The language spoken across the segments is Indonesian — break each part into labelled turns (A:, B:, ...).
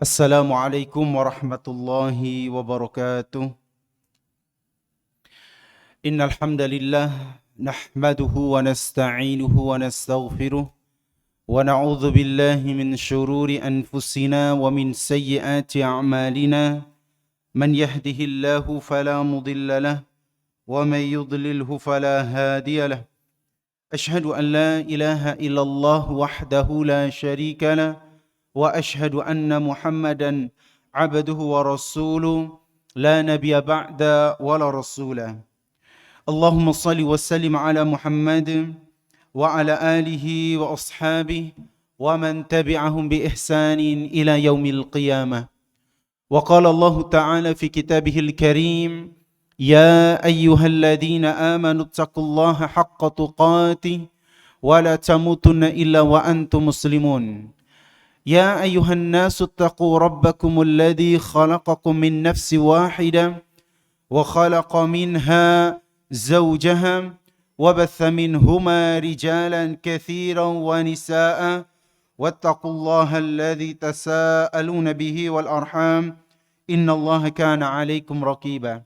A: Assalamualaikum warahmatullahi wabarakatuh. Innal hamdalillah nahmaduhu wa nasta'inuhu wa nastaghfiruh wa na'udzu billahi min shururi anfusina wa min sayyiati a'malina. Man yahdihillahu fala mudilla lahu wa man yudlilhu fala hadiya lahu. Ashhadu an la ilaha illallah wahdahu la syarika lahu wa ashhadu anna Muhammadan abduhu wa rasuluh la nabiyya ba'da wa la rasulah. Allahumma salli wa sallim ala Muhammad wa ala alihi wa ashabihi wa man tabi'ahum bi ihsanin ila yaumil qiyamah. Wa qala Allah ta'ala fi kitabihil karim, ya ayyuhalladzina amanu taqullaha haqqa tuqatih wa la tamutunna illa wa antum muslimun. يا أيها الناس اتقوا ربكم الذي خلقكم من نفس واحدة وخلق منها زوجها وبث منهما رجالا كثيرا ونساء واتقوا الله الذي تساءلون به والأرحام إن الله كان عليكم رقيبا.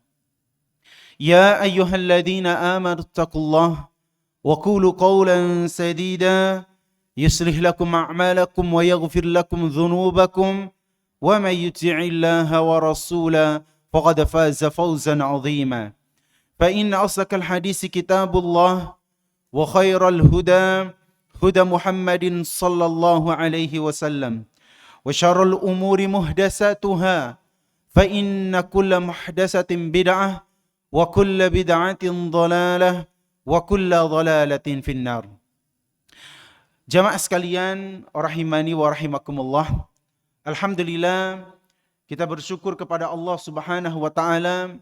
A: يا أيها الذين آمنوا اتقوا الله وقولوا قولا سديدا يصلح لكم أعمالكم ويغفر لكم ذنوبكم ومن يطع الله ورسوله فقد فاز فوزا عظيما. فإن أصدق الحديث كتاب الله وخير الهدى هدى محمد صلى الله عليه وسلم وشر الأمور محدثاتها فإن كل محدثة بدعة وكل بدعة ضلالة وكل ضلالة في النار. Jamaah sekalian, rahimani wa rahimakumullah. Alhamdulillah, kita bersyukur kepada Allah Subhanahu wa taala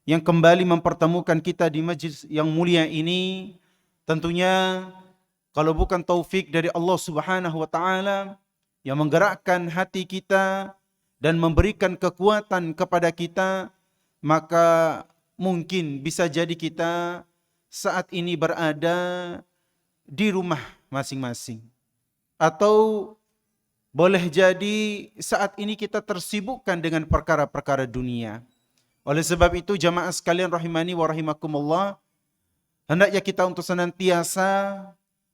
A: yang kembali mempertemukan kita di majlis yang mulia ini. Tentunya kalau bukan taufik dari Allah Subhanahu wa taala yang menggerakkan hati kita dan memberikan kekuatan kepada kita, maka mungkin bisa jadi kita saat ini berada di rumah masing-masing, atau boleh jadi saat ini kita tersibukkan dengan perkara-perkara dunia. Oleh sebab itu jamaah sekalian rahimani wa rahimakumullah, hendaknya kita untuk senantiasa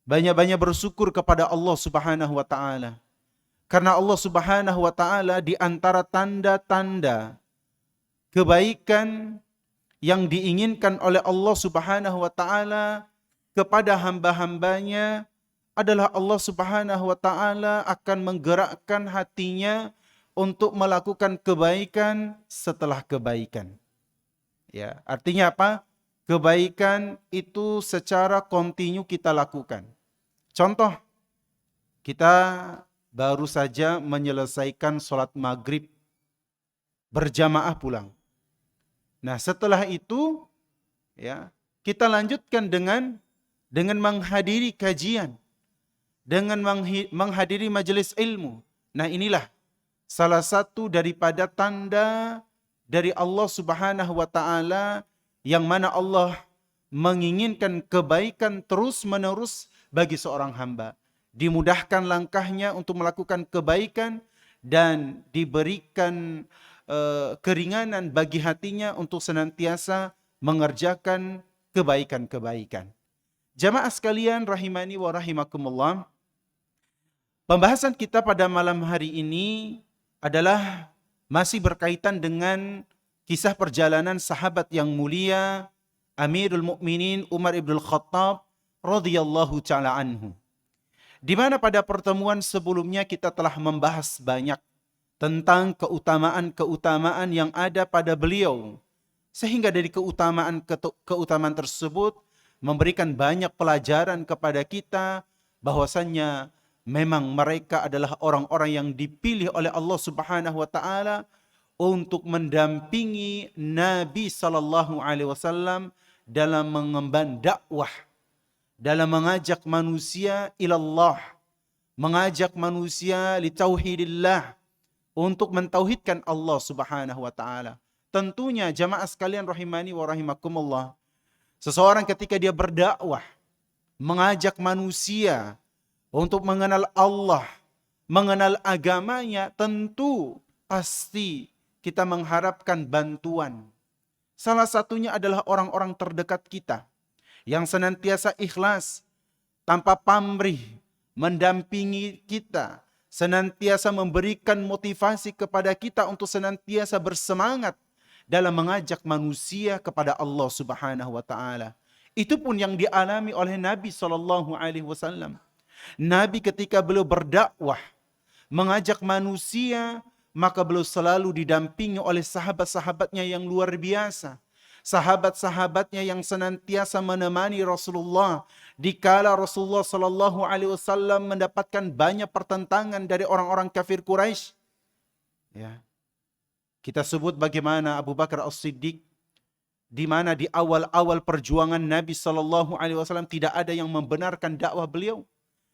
A: banyak-banyak bersyukur kepada Allah Subhanahu wa taala. Karena Allah Subhanahu wa taala di antara tanda-tanda kebaikan yang diinginkan oleh Allah Subhanahu wa taala kepada hamba-hambanya adalah Allah Subhanahu wa taala akan menggerakkan hatinya untuk melakukan kebaikan setelah kebaikan. Ya, artinya apa? Kebaikan itu secara kontinu kita lakukan. Contoh, kita baru saja menyelesaikan sholat maghrib berjamaah pulang. Nah, setelah itu ya, kita lanjutkan dengan menghadiri kajian, dengan menghadiri majelis ilmu. Nah, inilah salah satu daripada tanda dari Allah Subhanahu wa taala yang mana Allah menginginkan kebaikan terus-menerus bagi seorang hamba. Dimudahkan langkahnya untuk melakukan kebaikan dan diberikan keringanan bagi hatinya untuk senantiasa mengerjakan kebaikan-kebaikan. Jamaah sekalian rahimani wa rahimakumullah, pembahasan kita pada malam hari ini adalah masih berkaitan dengan kisah perjalanan sahabat yang mulia Amirul Mukminin Umar ibn Khattab radhiyallahu ta'ala anhu. Di mana pada pertemuan sebelumnya kita telah membahas banyak tentang keutamaan-keutamaan yang ada pada beliau. Sehingga dari keutamaan tersebut memberikan banyak pelajaran kepada kita bahwasannya memang mereka adalah orang-orang yang dipilih oleh Allah Subhanahu wa taala untuk mendampingi Nabi sallallahu alaihi wasallam dalam mengemban dakwah, dalam mengajak manusia ilallah, mengajak manusia li tauhidillah, untuk mentauhidkan Allah Subhanahu wa taala. Tentunya jamaah sekalian rahimani wa rahimakumullah, seseorang ketika dia berdakwah, mengajak manusia untuk mengenal Allah, mengenal agamanya, tentu pasti kita mengharapkan bantuan. Salah satunya adalah orang-orang terdekat kita yang senantiasa ikhlas, tanpa pamrih, mendampingi kita, senantiasa memberikan motivasi kepada kita untuk senantiasa bersemangat dalam mengajak manusia kepada Allah Subhanahu wa taala. Itu pun yang dialami oleh Nabi SAW. Nabi ketika beliau berdakwah, mengajak manusia, maka beliau selalu didampingi oleh sahabat-sahabatnya yang luar biasa. Sahabat-sahabatnya yang senantiasa menemani Rasulullah dikala Rasulullah sallallahu alaihi wasallam mendapatkan banyak pertentangan dari orang-orang kafir Quraisy. Ya. Kita sebut bagaimana Abu Bakar As-Siddiq, di mana di awal-awal perjuangan Nabi sallallahu alaihi wasallam tidak ada yang membenarkan dakwah beliau.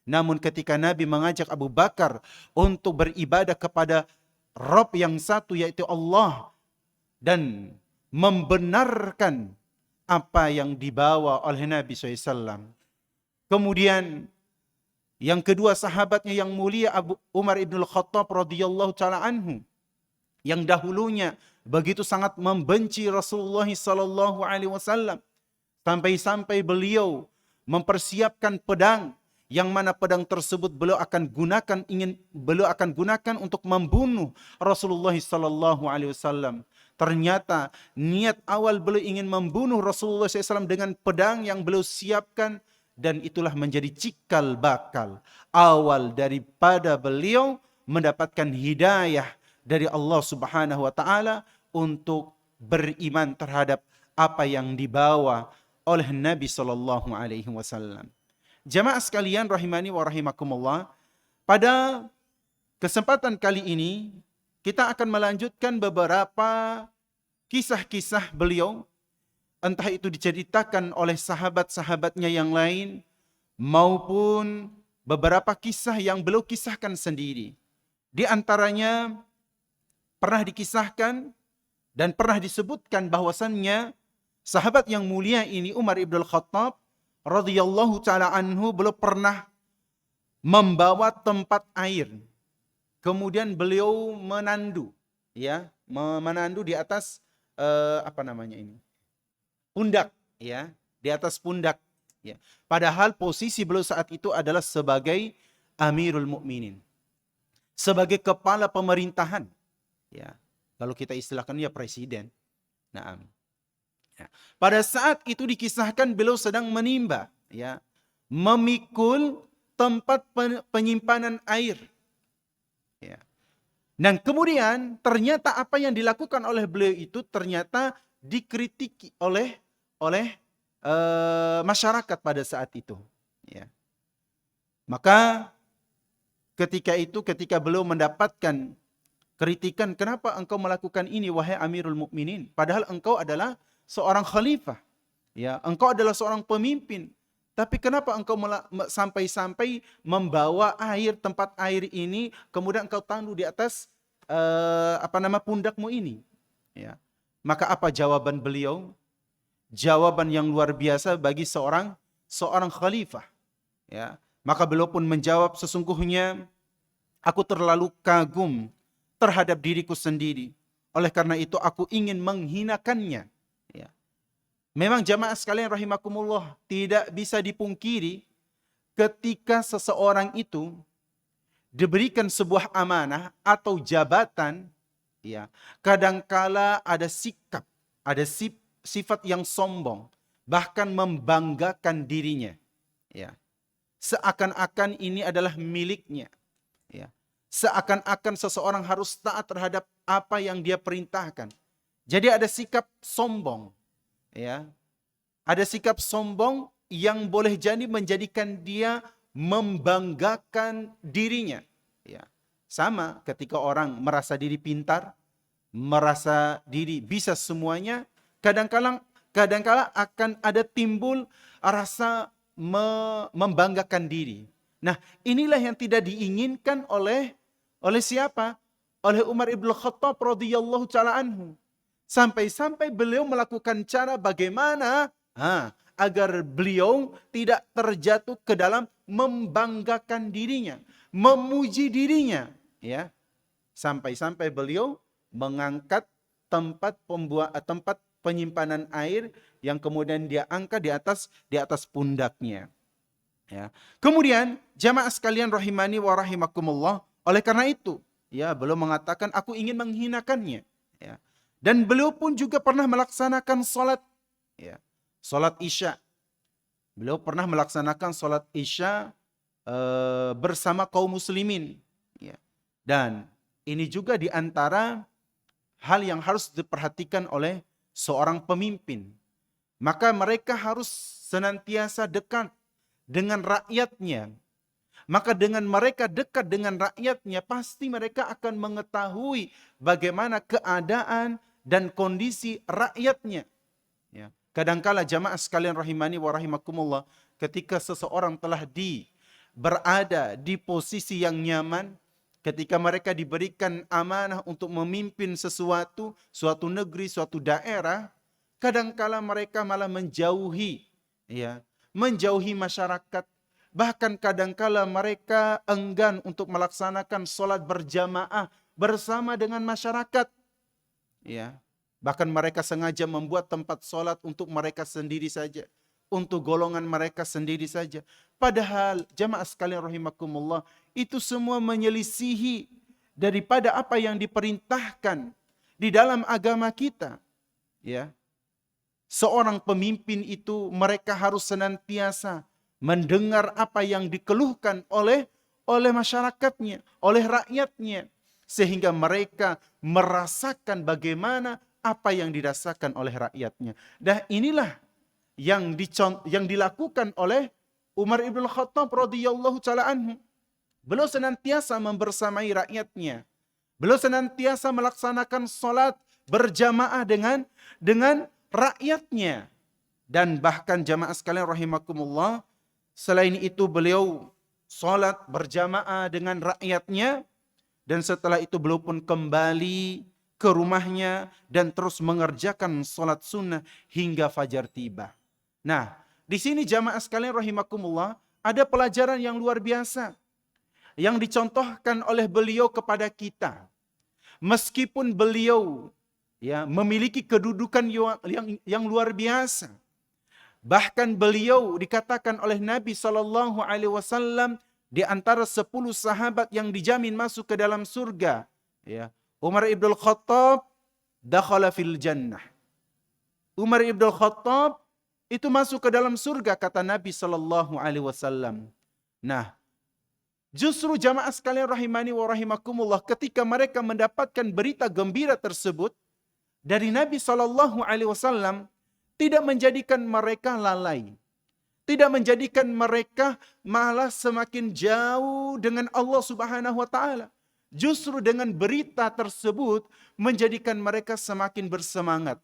A: Namun ketika Nabi mengajak Abu Bakar untuk beribadah kepada Rabb yang satu, yaitu Allah, dan membenarkan apa yang dibawa oleh Nabi SAW. Kemudian yang kedua sahabatnya yang mulia Abu Umar ibn Khattab radhiyallahu taala anhu, yang dahulunya begitu sangat membenci Rasulullah sallallahu alaihi wasallam, sampai-sampai beliau mempersiapkan pedang, yang mana pedang tersebut beliau akan gunakan untuk membunuh Rasulullah sallallahu alaihi wasallam. Ternyata niat awal beliau ingin membunuh Rasulullah SAW dengan pedang yang beliau siapkan, dan itulah menjadi cikal bakal awal daripada beliau mendapatkan hidayah dari Allah Subhanahu wa taala untuk beriman terhadap apa yang dibawa oleh Nabi sallallahu alaihi wasallam. Jamaah sekalian rahimani wa rahimakumullah, pada kesempatan kali ini kita akan melanjutkan beberapa kisah-kisah beliau, entah itu diceritakan oleh sahabat-sahabatnya yang lain, maupun beberapa kisah yang beliau kisahkan sendiri. Di antaranya pernah dikisahkan dan pernah disebutkan bahwasannya sahabat yang mulia ini, Umar ibn Khattab radhiyallahu taala anhu, beliau pernah membawa tempat air. Kemudian beliau menandu, ya, menandu di atas pundak, ya, di atas pundak, ya. Padahal posisi beliau saat itu adalah sebagai Amirul Mukminin, sebagai kepala pemerintahan, ya. Kalau kita istilahkan ya presiden. Naam. Ya. Pada saat itu dikisahkan beliau sedang menimba, ya, memikul tempat penyimpanan air. Ya. Dan kemudian ternyata apa yang dilakukan oleh beliau itu ternyata dikritiki oleh masyarakat pada saat itu. Ya. Maka ketika beliau mendapatkan kritikan, kenapa engkau melakukan ini wahai Amirul Mukminin? Padahal engkau adalah seorang khalifah, ya, engkau adalah seorang pemimpin. Tapi kenapa engkau sampai-sampai membawa tempat air ini, kemudian engkau tandu di atas pundakmu ini? Ya. Maka apa jawaban beliau? Jawaban yang luar biasa bagi seorang khalifah. Ya. Maka beliau pun menjawab, sesungguhnya aku terlalu kagum terhadap diriku sendiri. Oleh karena itu aku ingin menghinakannya. Ya. Memang jamaah sekalian rahimakumullah, tidak bisa dipungkiri ketika seseorang itu diberikan sebuah amanah atau jabatan, ya, kadangkala ada sikap, ada sifat yang sombong, bahkan membanggakan dirinya, ya. Seakan-akan ini adalah miliknya, ya. Seakan-akan seseorang harus taat terhadap apa yang dia perintahkan. Jadi ada sikap sombong, ya. Ada sikap sombong yang boleh jadi menjadikan dia membanggakan dirinya, ya. Sama ketika orang merasa diri pintar, merasa diri bisa semuanya, kadang-kala akan ada timbul rasa membanggakan diri. Nah, inilah yang tidak diinginkan oleh siapa? oleh Umar ibn Khattab radhiyallahu taala anhu. Sampai-sampai beliau melakukan cara bagaimana agar beliau tidak terjatuh ke dalam membanggakan dirinya, memuji dirinya, ya. Sampai-sampai beliau mengangkat tempat penyimpanan air yang kemudian dia angkat di atas pundaknya. Ya. Kemudian jamaah sekalian rahimani wa rahimakumullah, oleh karena itu, ya, beliau mengatakan aku ingin menghinakannya, ya. Dan beliau pun juga pernah melaksanakan salat, ya, salat Isya. Beliau pernah melaksanakan salat Isya bersama kaum muslimin, ya. Dan ini juga di antara hal yang harus diperhatikan oleh seorang pemimpin. Maka mereka harus senantiasa dekat dengan rakyatnya. Maka dengan mereka dekat dengan rakyatnya, pasti mereka akan mengetahui bagaimana keadaan dan kondisi rakyatnya. Ya. Kadangkala jamaah sekalian rahimani wa rahimakumullah, ketika seseorang telah berada di posisi yang nyaman, ketika mereka diberikan amanah untuk memimpin suatu negeri, suatu daerah, kadangkala mereka malah menjauhi masyarakat. Bahkan kadangkala mereka enggan untuk melaksanakan sholat berjamaah bersama dengan masyarakat. Ya. Bahkan mereka sengaja membuat tempat sholat untuk mereka sendiri saja, untuk golongan mereka sendiri saja. Padahal jamaah sekalian rahimakumullah, itu semua menyelisihi daripada apa yang diperintahkan di dalam agama kita. Ya. Seorang pemimpin itu mereka harus senantiasa mendengar apa yang dikeluhkan oleh masyarakatnya, oleh rakyatnya, sehingga mereka merasakan bagaimana apa yang dirasakan oleh rakyatnya. Dan inilah yang dilakukan oleh Umar ibn Khattab radhiyallahu taala anhu. Beliau senantiasa membersamai rakyatnya. Beliau senantiasa melaksanakan salat berjamaah dengan rakyatnya. Dan bahkan jamaah sekalian rahimakumullah, selain itu beliau salat berjamaah dengan rakyatnya, dan setelah itu beliau pun kembali ke rumahnya dan terus mengerjakan salat sunnah hingga fajar tiba. Nah, di sini jamaah sekalian rahimakumullah, ada pelajaran yang luar biasa yang dicontohkan oleh beliau kepada kita. Meskipun beliau memiliki kedudukan yang luar biasa, bahkan beliau dikatakan oleh Nabi SAW di antara 10 sahabat yang dijamin masuk ke dalam surga. Ya. Umar ibn Khattab dakhala fil jannah. Umar ibn Khattab itu masuk ke dalam surga, kata Nabi SAW. Nah, justru jamaah sekalian rahimani wa rahimakumullah, ketika mereka mendapatkan berita gembira tersebut dari Nabi SAW, tidak menjadikan mereka lalai. Tidak menjadikan mereka malah semakin jauh dengan Allah Subhanahu wa taala. Justru dengan berita tersebut menjadikan mereka semakin bersemangat.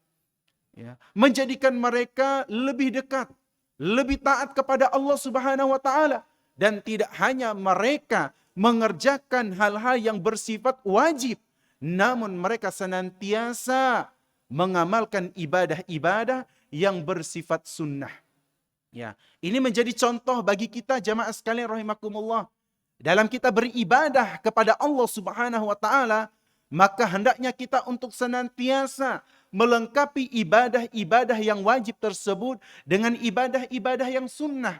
A: Ya, menjadikan mereka lebih dekat, lebih taat kepada Allah Subhanahu wa taala, dan tidak hanya mereka mengerjakan hal-hal yang bersifat wajib, namun mereka senantiasa mengamalkan ibadah-ibadah yang bersifat sunnah. Ya, ini menjadi contoh bagi kita jamaah sekalian rahimakumullah. Dalam kita beribadah kepada Allah Subhanahu wa taala, maka hendaknya kita untuk senantiasa melengkapi ibadah-ibadah yang wajib tersebut dengan ibadah-ibadah yang sunnah.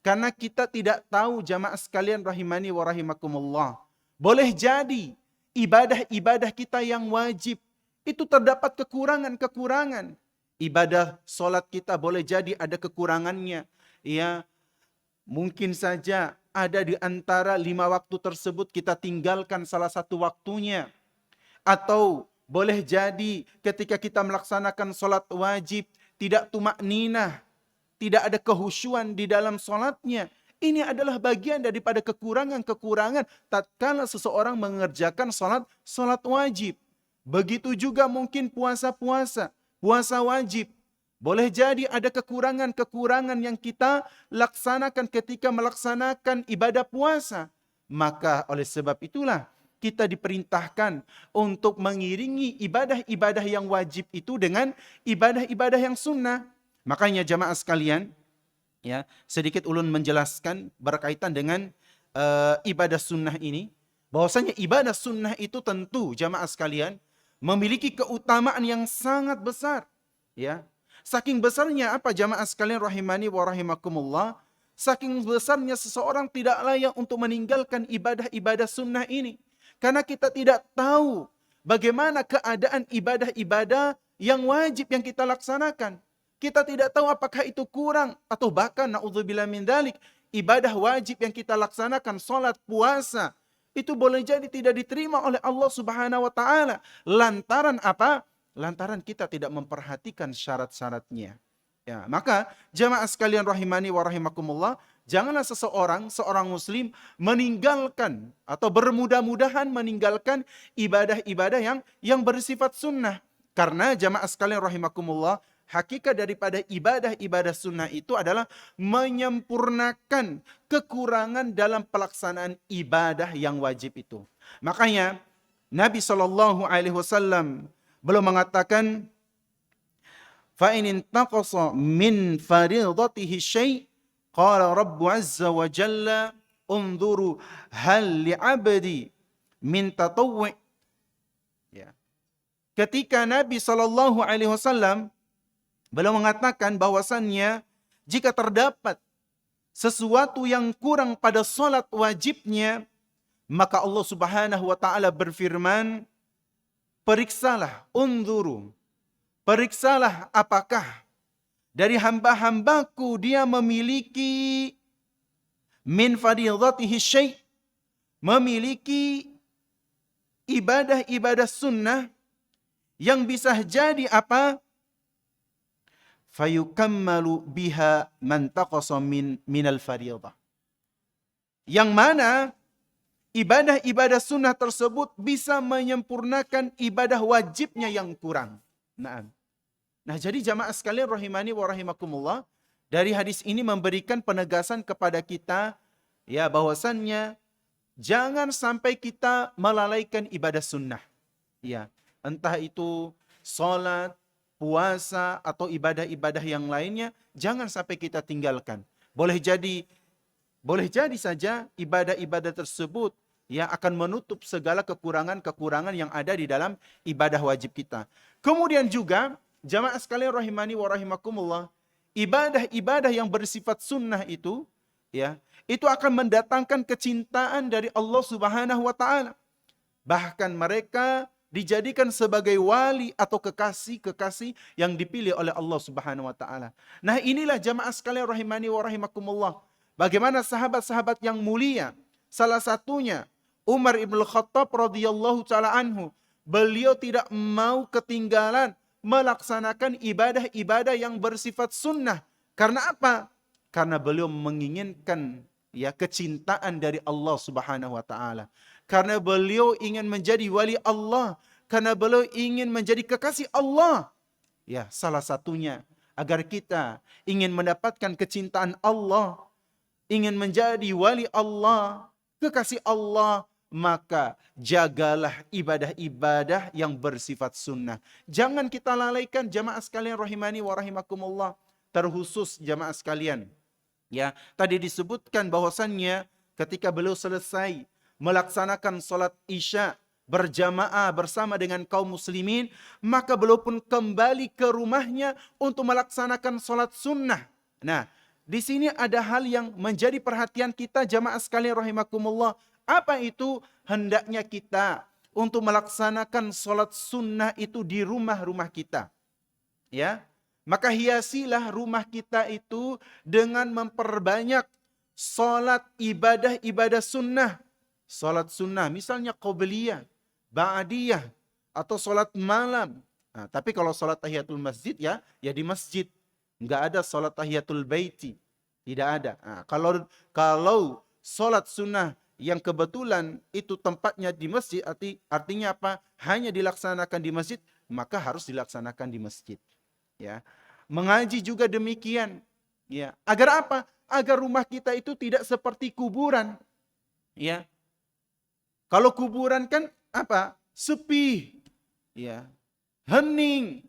A: Karena kita tidak tahu jamaah sekalian rahimani wa rahimakumullah, boleh jadi ibadah-ibadah kita yang wajib itu terdapat kekurangan-kekurangan. Ibadah solat kita boleh jadi ada kekurangannya. Ya, mungkin saja ada di antara 5 waktu tersebut kita tinggalkan salah satu waktunya. Atau boleh jadi ketika kita melaksanakan solat wajib tidak tumakninah, tidak ada kehusyuan di dalam solatnya. Ini adalah bagian daripada kekurangan-kekurangan tatkala seseorang mengerjakan solat wajib. Begitu juga mungkin puasa wajib. Boleh jadi ada kekurangan-kekurangan yang kita laksanakan ketika melaksanakan ibadah puasa. Maka oleh sebab itulah kita diperintahkan untuk mengiringi ibadah-ibadah yang wajib itu dengan ibadah-ibadah yang sunnah. Makanya jamaah sekalian, ya, sedikit ulun menjelaskan berkaitan dengan ibadah sunnah ini, bahwasanya ibadah sunnah itu tentu jamaah sekalian memiliki keutamaan yang sangat besar, ya. Saking besarnya apa jamaah sekalian rahimani wa rahimakumullah, saking besarnya seseorang tidak layak untuk meninggalkan ibadah-ibadah sunnah ini. Karena kita tidak tahu bagaimana keadaan ibadah-ibadah yang wajib yang kita laksanakan. Kita tidak tahu apakah itu kurang atau bahkan naudzubillah min dzalik, ibadah wajib yang kita laksanakan, salat, puasa, itu boleh jadi tidak diterima oleh Allah Subhanahu wa taala. Lantaran apa? Lantaran kita tidak memperhatikan syarat-syaratnya. Ya, maka jamaah sekalian rahimani wa rahimakumullah, janganlah seorang muslim meninggalkan atau bermudah-mudahan meninggalkan ibadah-ibadah yang bersifat sunnah. Karena jamaah sekalian rahimakumullah, hakikat daripada ibadah-ibadah sunnah itu adalah menyempurnakan kekurangan dalam pelaksanaan ibadah yang wajib itu. Makanya Nabi SAW belum mengatakan, فَإِنْ انْتَقَصَ مِنْ فَرِيضَتِهِ شَيْءٍ قَالَ رَبُّ عَزَّ وَجَلَّ انظُرُوا هَلْ لِعَبْدِي مِنْ تَطَوُّعٍ. Ya. Ketika Nabi SAW belum mengatakan bahwasannya jika terdapat sesuatu yang kurang pada salat wajibnya, maka Allah Subhanahu wa taala berfirman, periksalah, unzuru, periksalah apakah dari hamba-hambaku dia memiliki min fardhatihi syai', memiliki ibadah-ibadah sunnah yang bisa jadi apa? Fayukammalu biha man taqasa minal fardhah. Yang mana ibadah-ibadah sunnah tersebut bisa menyempurnakan ibadah wajibnya yang kurang. Nah, jadi jamaah sekalian rahimani wa rahimakumullah, dari hadis ini memberikan penegasan kepada kita, ya, bahwasannya jangan sampai kita melalaikan ibadah sunnah. Ya, entah itu salat, puasa atau ibadah-ibadah yang lainnya, jangan sampai kita tinggalkan. Boleh jadi saja ibadah-ibadah tersebut ya akan menutup segala kekurangan-kekurangan yang ada di dalam ibadah wajib kita. Kemudian juga jamaah sekalian rahimani wa rahimakumullah, ibadah-ibadah yang bersifat sunnah itu ya, itu akan mendatangkan kecintaan dari Allah Subhanahu wa taala. Bahkan mereka dijadikan sebagai wali atau kekasih-kekasih yang dipilih oleh Allah Subhanahu wa taala. Nah, inilah jamaah sekalian rahimani wa rahimakumullah, bagaimana sahabat-sahabat yang mulia, salah satunya Umar ibn Khattab radhiyallahu taala anhu, beliau tidak mau ketinggalan melaksanakan ibadah-ibadah yang bersifat sunnah. Karena apa? Karena beliau menginginkan ya kecintaan dari Allah Subhanahu wa taala. Karena beliau ingin menjadi wali Allah, karena beliau ingin menjadi kekasih Allah. Ya, salah satunya agar kita ingin mendapatkan kecintaan Allah, ingin menjadi wali Allah, kekasih Allah, maka jagalah ibadah-ibadah yang bersifat sunnah. Jangan kita lalaikan jamaah sekalian rahimani wa rahimakumullah. Terkhusus jamaah sekalian, ya, tadi disebutkan bahwasannya ketika beliau selesai melaksanakan salat Isya berjamaah bersama dengan kaum muslimin, maka beliau pun kembali ke rumahnya untuk melaksanakan salat sunnah. Nah, di sini ada hal yang menjadi perhatian kita jamaah sekalian rahimakumullah. Apa itu? Hendaknya kita untuk melaksanakan salat sunnah itu di rumah-rumah kita. Ya, maka hiasilah rumah kita itu dengan memperbanyak salat ibadah-ibadah sunnah. Salat sunnah, misalnya qobliyah, ba'diyah, atau salat malam. Nah, tapi kalau salat tahiyatul masjid ya di masjid. Enggak ada salat tahiyatul baiti. Tidak ada. Nah, kalau salat sunnah yang kebetulan itu tempatnya di masjid, artinya apa? Hanya dilaksanakan di masjid, maka harus dilaksanakan di masjid. Ya. Mengaji juga demikian. Ya. Agar apa? Agar rumah kita itu tidak seperti kuburan. Ya. Kalau kuburan kan apa? Sepi, ya, hening.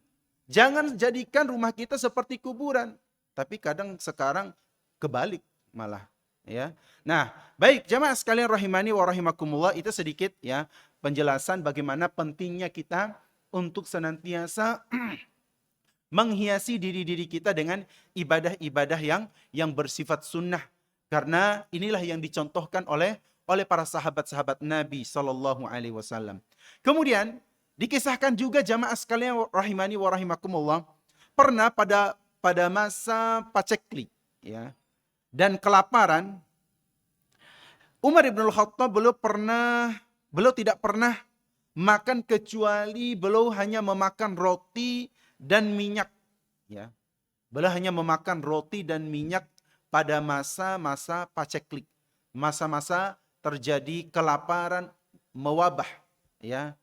A: Jangan jadikan rumah kita seperti kuburan. Tapi kadang sekarang kebalik malah, ya. Nah, baik jamaah sekalian rahimani wa rahimakumullah, itu sedikit ya penjelasan bagaimana pentingnya kita untuk senantiasa menghiasi diri-diri kita dengan ibadah-ibadah yang bersifat sunnah. Karena inilah yang dicontohkan oleh para sahabat-sahabat Nabi Sallallahu Alaihi Wasallam. Kemudian dikisahkan juga jamaah sekalian rahimani wa rahimakumullah, pernah pada masa paceklik, ya, dan kelaparan, Umar ibn Khattab beliau tidak pernah makan kecuali beliau hanya memakan roti dan minyak, ya. Beliau hanya memakan roti dan minyak pada masa-masa paceklik, masa-masa terjadi kelaparan mewabah, ya,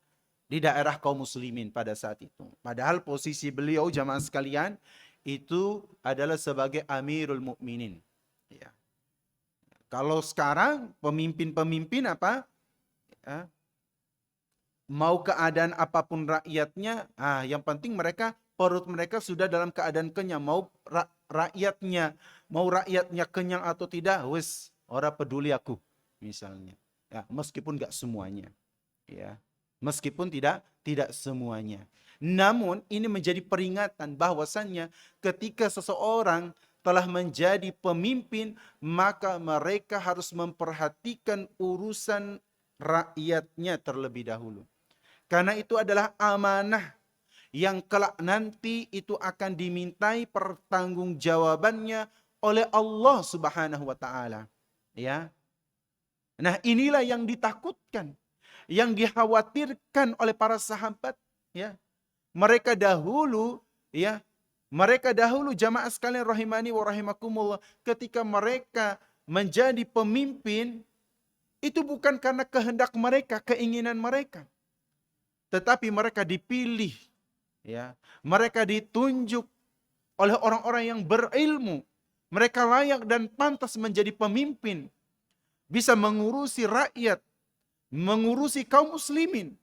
A: di daerah kaum muslimin pada saat itu. Padahal posisi beliau jamaah sekalian itu adalah sebagai Amirul Mukminin, ya. Kalau sekarang pemimpin-pemimpin apa? Ya, mau keadaan apapun rakyatnya, yang penting perut mereka sudah dalam keadaan kenyang. Mau rakyatnya kenyang atau tidak, wes ora peduli aku, misalnya. Ya, meskipun enggak semuanya, ya. Meskipun tidak semuanya. Namun ini menjadi peringatan bahwasannya ketika seseorang telah menjadi pemimpin, maka mereka harus memperhatikan urusan rakyatnya terlebih dahulu. Karena itu adalah amanah yang kelak nanti itu akan dimintai pertanggungjawabannya oleh Allah Subhanahu wa taala, ya. Nah, inilah yang ditakutkan, yang dikhawatirkan oleh para sahabat, ya. Mereka dahulu jamaah sekalian rahimani wa rahimakumullah, ketika mereka menjadi pemimpin itu bukan karena kehendak mereka, keinginan mereka. Tetapi mereka dipilih, ya. Mereka ditunjuk oleh orang-orang yang berilmu. Mereka layak dan pantas menjadi pemimpin, bisa mengurusi rakyat, mengurusi kaum muslimin.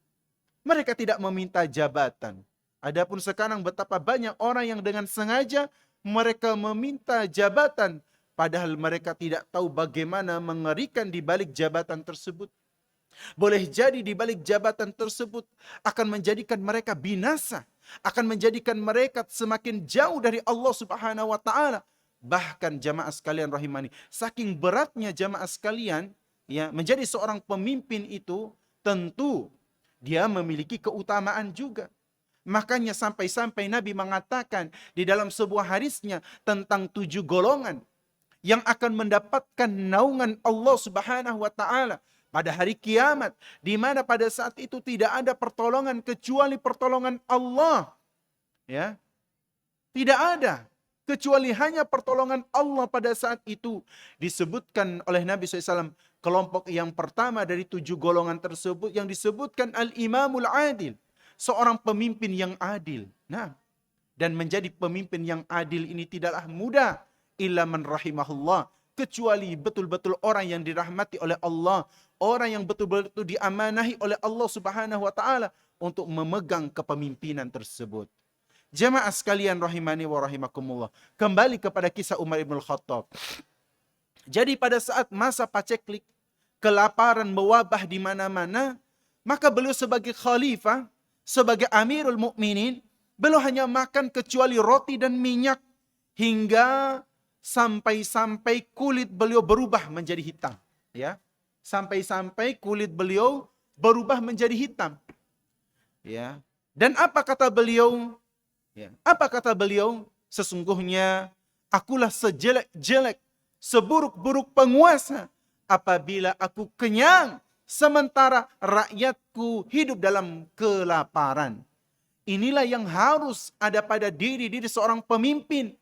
A: Mereka tidak meminta jabatan. Adapun sekarang betapa banyak orang yang dengan sengaja mereka meminta jabatan, padahal mereka tidak tahu bagaimana mengerikan di balik jabatan tersebut. Boleh jadi di balik jabatan tersebut akan menjadikan mereka binasa, akan menjadikan mereka semakin jauh dari Allah Subhanahu wa taala. Bahkan jamaah sekalian rahimani, saking beratnya jamaah sekalian, ya, menjadi seorang pemimpin itu tentu dia memiliki keutamaan juga. Makanya sampai-sampai Nabi mengatakan di dalam sebuah hadisnya tentang 7 golongan yang akan mendapatkan naungan Allah Subhanahu wa taala pada hari kiamat, di mana pada saat itu tidak ada pertolongan kecuali pertolongan Allah, ya. Tidak ada kecuali hanya pertolongan Allah pada saat itu. Disebutkan oleh Nabi SAW kelompok yang pertama dari 7 golongan tersebut yang disebutkan Al-Imamul Adil, seorang pemimpin yang adil. Nah, dan menjadi pemimpin yang adil ini tidaklah mudah, illa man rahimahullah, kecuali betul-betul orang yang dirahmati oleh Allah, orang yang betul-betul diamanahi oleh Allah Subhanahu wa taala untuk memegang kepemimpinan tersebut. Jemaah sekalian rahimani wa rahimakumullah, kembali kepada kisah Umar ibn Khattab. Jadi pada saat masa paceklik, kelaparan mewabah di mana-mana, maka beliau sebagai khalifah, sebagai Amirul Mukminin, beliau hanya makan kecuali roti dan minyak, hingga sampai-sampai kulit beliau berubah menjadi hitam, ya. Sampai-sampai kulit beliau berubah menjadi hitam, ya. Dan apa kata beliau? Ya. Apa kata beliau? Sesungguhnya akulah sejelek-jelek, seburuk-buruk penguasa apabila aku kenyang sementara rakyatku hidup dalam kelaparan. Inilah yang harus ada pada diri seorang pemimpin,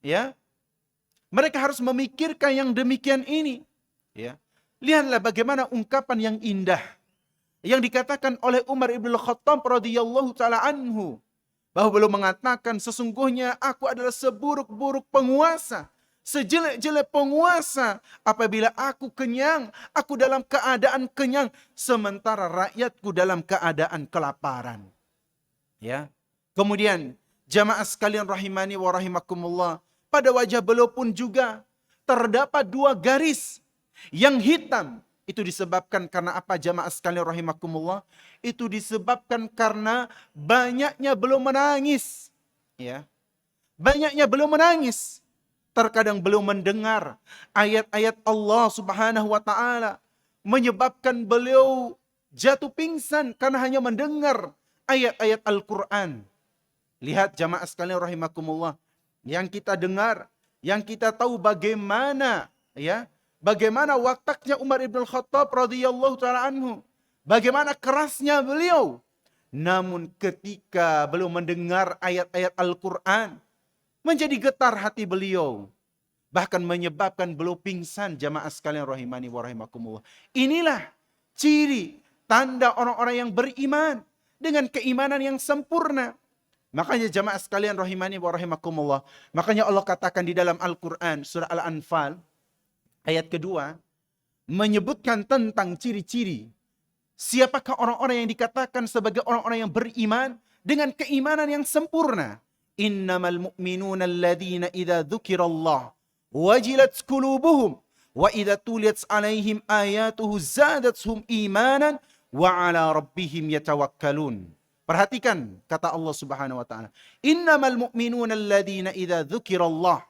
A: ya. Mereka harus memikirkan yang demikian ini, ya. Lihatlah bagaimana ungkapan yang indah yang dikatakan oleh Umar ibn Khattab radhiyallahu taala anhu, bahwa beliau mengatakan, sesungguhnya aku adalah seburuk-buruk penguasa sejelek-jelek penguasa, apabila aku kenyang, aku dalam keadaan kenyang, sementara rakyatku dalam keadaan kelaparan. Ya. Kemudian jamaah sekalian rahimani wa rahimakumullah, pada wajah beliau pun juga terdapat 2 garis yang hitam. Itu disebabkan karena apa jamaah sekalian rahimakumullah? Itu disebabkan karena banyaknya beliau menangis. Ya. Banyaknya beliau menangis. Terkadang beliau mendengar ayat-ayat Allah Subhanahu wa taala, menyebabkan beliau jatuh pingsan karena hanya mendengar ayat-ayat Al-Qur'an. Lihat jamaah sekalian rahimakumullah, yang kita dengar, yang kita tahu bagaimana bagaimana wataknya Umar ibn Khattab radhiyallahu taala anhu, bagaimana kerasnya beliau. Namun ketika beliau mendengar ayat-ayat Al-Qur'an, menjadi getar hati beliau. Bahkan menyebabkan beliau pingsan jamaah sekalian rahimani wa rahimakumullah. Inilah ciri tanda orang-orang yang beriman dengan keimanan yang sempurna. Makanya jamaah sekalian rahimani wa rahimakumullah. Makanya Allah katakan di dalam Al-Quran surah Al-Anfal ayat kedua, menyebutkan tentang ciri-ciri siapakah orang-orang yang dikatakan sebagai orang-orang yang beriman dengan keimanan yang sempurna. Innamal mu'minuna alladhina idza dzukirallah wajilat qulubuhum wa idza tuliyat 'alaihim ayatuhu zadatuhum imanan wa 'ala rabbihim yatawakkalun. Perhatikan kata Allah Subhanahu wa taala, innamal mu'minuna alladhina idza dzukirallah.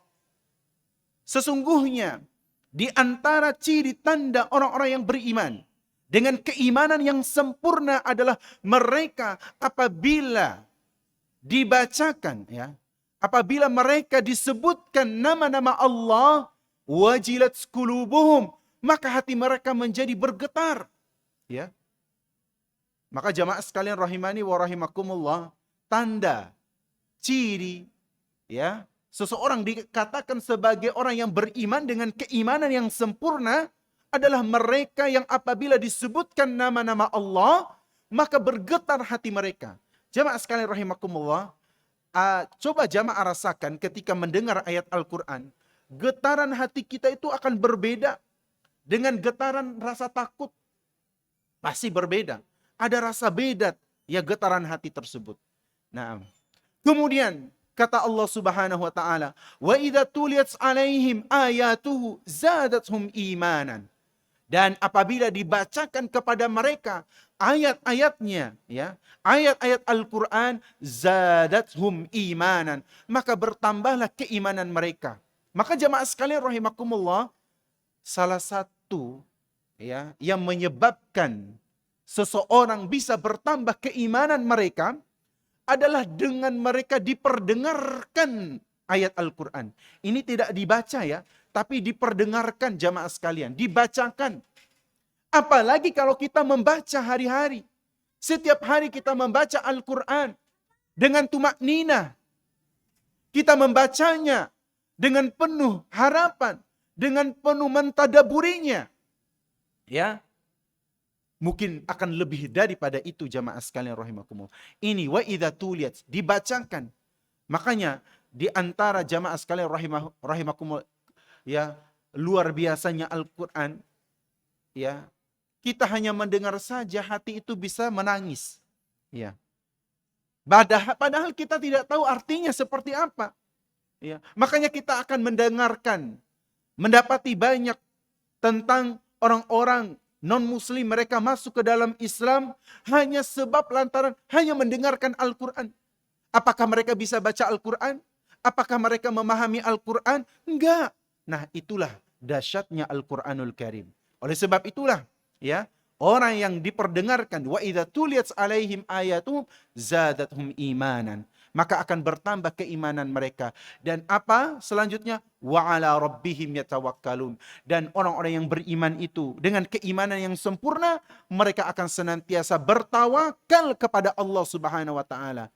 A: Sesungguhnya di antara ciri tanda orang-orang yang beriman dengan keimanan yang sempurna adalah mereka apabila dibacakan, apabila mereka disebutkan nama-nama Allah, wajilat qulubuhum, maka hati mereka menjadi bergetar. Ya. Maka jamaah sekalian rahimani wa rahimakumullah, tanda, ciri, seseorang dikatakan sebagai orang yang beriman dengan keimanan yang sempurna adalah mereka yang apabila disebutkan nama-nama Allah, maka bergetar hati mereka. Jamaah sekalian rahimakumullah, coba jamaah rasakan ketika mendengar ayat Al-Quran, getaran hati kita itu akan berbeda dengan getaran rasa takut. Pasti berbeda. Ada rasa beda getaran hati tersebut. Nah, kemudian kata Allah Subhanahu wa taala, "Wa idza tuliyat 'alaihim ayatuhu zadatuhum imanan." Dan apabila dibacakan kepada mereka ayat-ayatnya, ayat-ayat Al-Quran, zadathum imanan, maka bertambahlah keimanan mereka. Maka jamaah sekalian rahimakumullah, salah satu yang menyebabkan seseorang bisa bertambah keimanan mereka adalah dengan mereka diperdengarkan ayat Al-Quran. Ini tidak dibaca tapi diperdengarkan jamaah sekalian, dibacakan. Apalagi kalau kita membaca hari-hari. Setiap hari kita membaca Al-Quran dengan tumakninah. Kita membacanya dengan penuh harapan, dengan penuh mentadaburinya. Mungkin akan lebih daripada itu jamaah sekalian rahimakumullah. Ini wa idza tuliyat, dibacakan. Makanya di antara jamaah sekalian rahimakumullah, luar biasanya Al-Quran, kita hanya mendengar saja hati itu bisa menangis. Padahal kita tidak tahu artinya seperti apa. Makanya kita akan mendengarkan, mendapati banyak tentang orang-orang non-muslim, mereka masuk ke dalam Islam hanya sebab lantaran hanya mendengarkan Al-Quran. Apakah mereka bisa baca Al-Quran? Apakah mereka memahami Al-Quran? Enggak. Nah, itulah dahsyatnya Al-Quranul Karim. Oleh sebab itulah, orang yang diperdengarkan, wa idza tuliyat 'alaihim ayatuhum zadatuhum imanan, maka akan bertambah keimanan mereka. Dan apa selanjutnya? Wa 'ala rabbihim yatawakkalun. Dan orang-orang yang beriman itu dengan keimanan yang sempurna, mereka akan senantiasa bertawakal kepada Allah Subhanahu wa taala.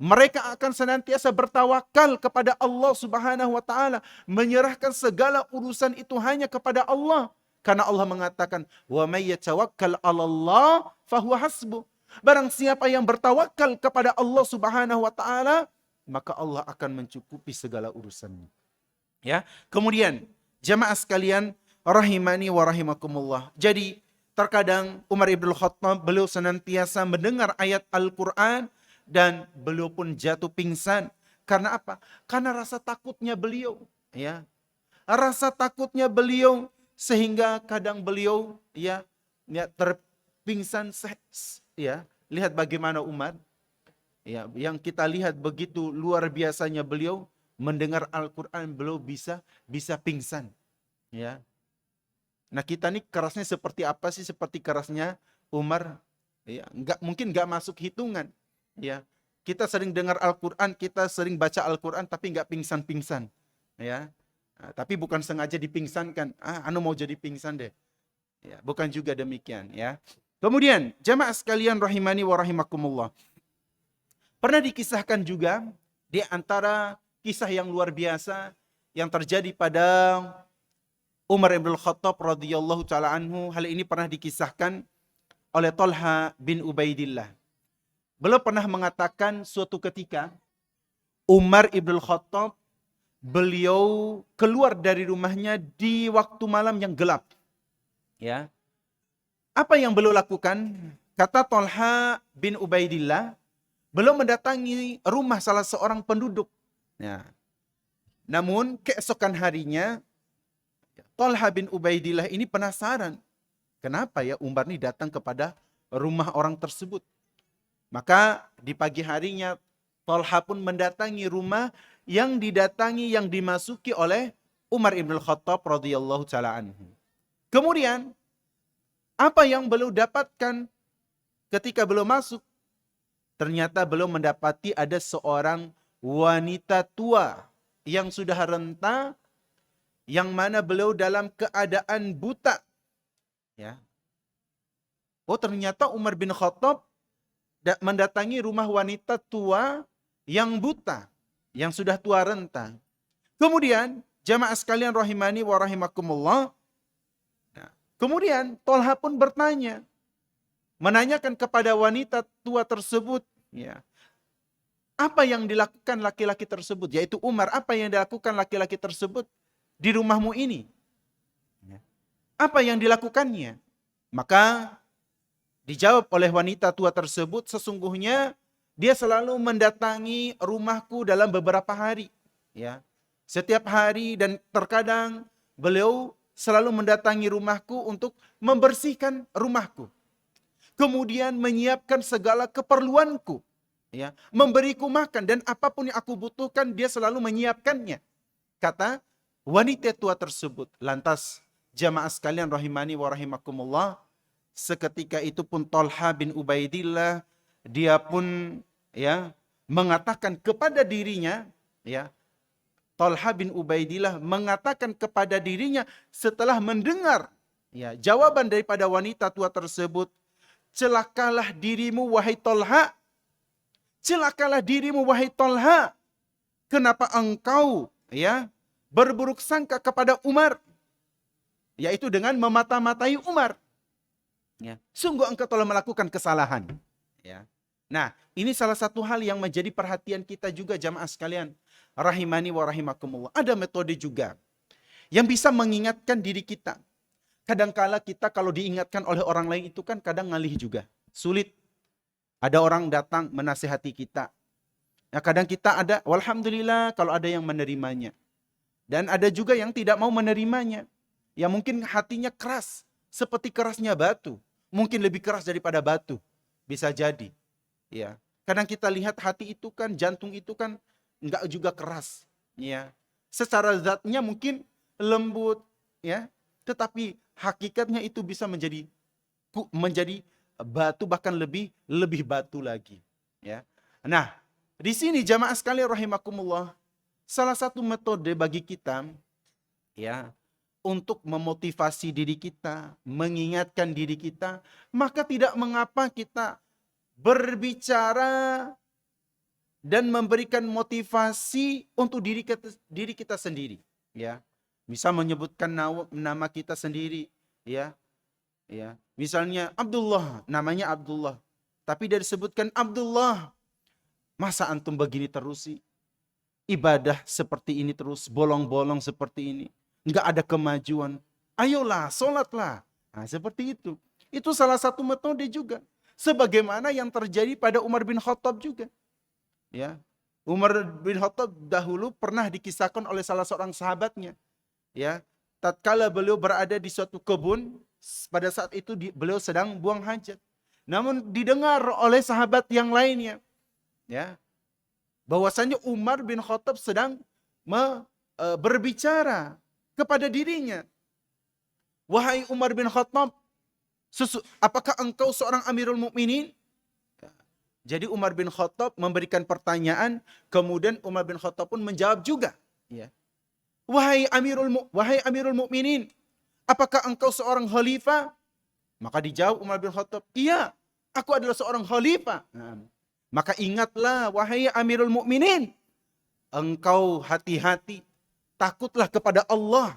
A: Mereka akan senantiasa bertawakal kepada Allah Subhanahu wa taala, menyerahkan segala urusan itu hanya kepada Allah. Karena Allah mengatakan, "Wa may yatawakkal 'alallah fahuwa hasbuh." Barang siapa yang bertawakal kepada Allah Subhanahu wa taala, maka Allah akan mencukupi segala urusannya. Ya. Kemudian jamaah sekalian rahimani wa rahimakumullah. Jadi terkadang Umar ibn Khattab beliau senantiasa mendengar ayat Al-Quran dan beliau pun jatuh pingsan. Karena apa? Karena rasa takutnya beliau. Ya, rasa takutnya beliau sehingga kadang beliau terpingsan. Ya, lihat bagaimana Umar. Ya, yang kita lihat begitu luar biasanya beliau mendengar Al-Quran, beliau bisa pingsan. Ya. Nah kita nih kerasnya seperti apa sih? Seperti kerasnya Umar? Ya, mungkin nggak masuk hitungan. Ya, kita sering dengar Al-Quran, kita sering baca Al-Quran, tapi nggak pingsan-pingsan. Ya, nah, tapi bukan sengaja dipingsankan. Anu mau jadi pingsan deh. Ya, bukan juga demikian. Ya. Kemudian jamaah sekalian rahimani wa rahimakumullah. Pernah dikisahkan juga di antara kisah yang luar biasa yang terjadi pada Umar ibn Khattab radhiyallahu taala anhu. Hal ini pernah dikisahkan oleh Talha bin Ubaidillah. Beliau pernah mengatakan suatu ketika Umar ibn Khattab beliau keluar dari rumahnya di waktu malam yang gelap. Ya. Apa yang beliau lakukan? Kata Talha bin Ubaidillah, beliau mendatangi rumah salah seorang penduduk. Ya. Namun keesokan harinya Talha bin Ubaidillah ini penasaran. Kenapa ya Umar ini datang kepada rumah orang tersebut? Maka di pagi harinya Talha pun mendatangi rumah yang dimasuki oleh Umar ibn Khattab radhiyallahu taala anhu. Kemudian apa yang beliau dapatkan ketika beliau masuk? Ternyata beliau mendapati ada seorang wanita tua yang sudah renta, yang mana beliau dalam keadaan buta. Ya. Oh ternyata Umar bin Khattab mendatangi rumah wanita tua yang buta, yang sudah tua renta. Kemudian jamaah sekalian rahimani wa rahimakumullah. Nah, kemudian Talha pun bertanya, menanyakan kepada wanita tua tersebut, ya, apa yang dilakukan laki-laki tersebut, yaitu Umar, apa yang dilakukan laki-laki tersebut di rumahmu ini? Apa yang dilakukannya? Maka dijawab oleh wanita tua tersebut, sesungguhnya dia selalu mendatangi rumahku dalam beberapa hari. Ya, setiap hari dan terkadang beliau selalu mendatangi rumahku untuk membersihkan rumahku. Kemudian menyiapkan segala keperluanku, ya, memberiku makan dan apapun yang aku butuhkan dia selalu menyiapkannya, kata wanita tua tersebut. Lantas jamaah sekalian rahimani wa rahimakumullah, seketika itu pun Talha bin Ubaidillah dia pun ya mengatakan kepada dirinya, ya, Talha bin Ubaidillah mengatakan kepada dirinya setelah mendengar ya jawaban daripada wanita tua tersebut, celakalah dirimu wahai Talha. Celakalah dirimu wahai Talha. Kenapa engkau ya berburuk sangka kepada Umar? Yaitu dengan memata-matai Umar. Ya, sungguh engkau telah melakukan kesalahan. Ya. Nah, ini salah satu hal yang menjadi perhatian kita juga jamaah sekalian. Rahimani wa rahimakumullah. Ada metode juga yang bisa mengingatkan diri kita. Kadangkala kita kalau diingatkan oleh orang lain itu kan kadang ngalih juga. Sulit. Ada orang datang menasihati kita. Ya, kadang kita ada, walhamdulillah kalau ada yang menerimanya. Dan ada juga yang tidak mau menerimanya. Ya mungkin hatinya keras. Seperti kerasnya batu. Mungkin lebih keras daripada batu. Bisa jadi. Ya. Kadang kita lihat hati itu kan, jantung itu kan enggak juga keras. Ya. Secara zatnya mungkin lembut. Ya. Tetapi hakikatnya itu bisa menjadi batu, bahkan lebih batu lagi. Ya. Nah, di sini jamaah sekalian rahimakumullah, salah satu metode bagi kita ya untuk memotivasi diri kita, mengingatkan diri kita, maka tidak mengapa kita berbicara dan memberikan motivasi untuk diri kita sendiri, ya. Bisa menyebutkan nama kita sendiri, ya. Ya, misalnya Abdullah, namanya Abdullah. Tapi dia disebutkan Abdullah. Masa antum begini terus sih? ibadah seperti ini terus, bolong-bolong seperti ini, nggak ada kemajuan, ayolah, sholatlah. Nah, seperti itu. Itu salah satu metode juga. Sebagaimana yang terjadi pada Umar bin Khattab juga. Ya, Umar bin Khattab dahulu pernah dikisahkan oleh salah seorang sahabatnya. Ya, tatkala beliau berada di suatu kebun, pada saat itu beliau sedang buang hajat. Namun didengar oleh sahabat yang lainnya, ya, bahwasanya Umar bin Khattab sedang berbicara kepada dirinya. Wahai Umar bin Khattab, apakah engkau seorang Amirul Mukminin? Jadi Umar bin Khattab memberikan pertanyaan, kemudian Umar bin Khattab pun menjawab juga. Ya. Wahai Amirul Mukminin, apakah engkau seorang khalifah? Maka dijawab Umar bin Khattab, iya, aku adalah seorang khalifah. Nah, maka ingatlah wahai Amirul Mukminin, engkau hati-hati, takutlah kepada Allah.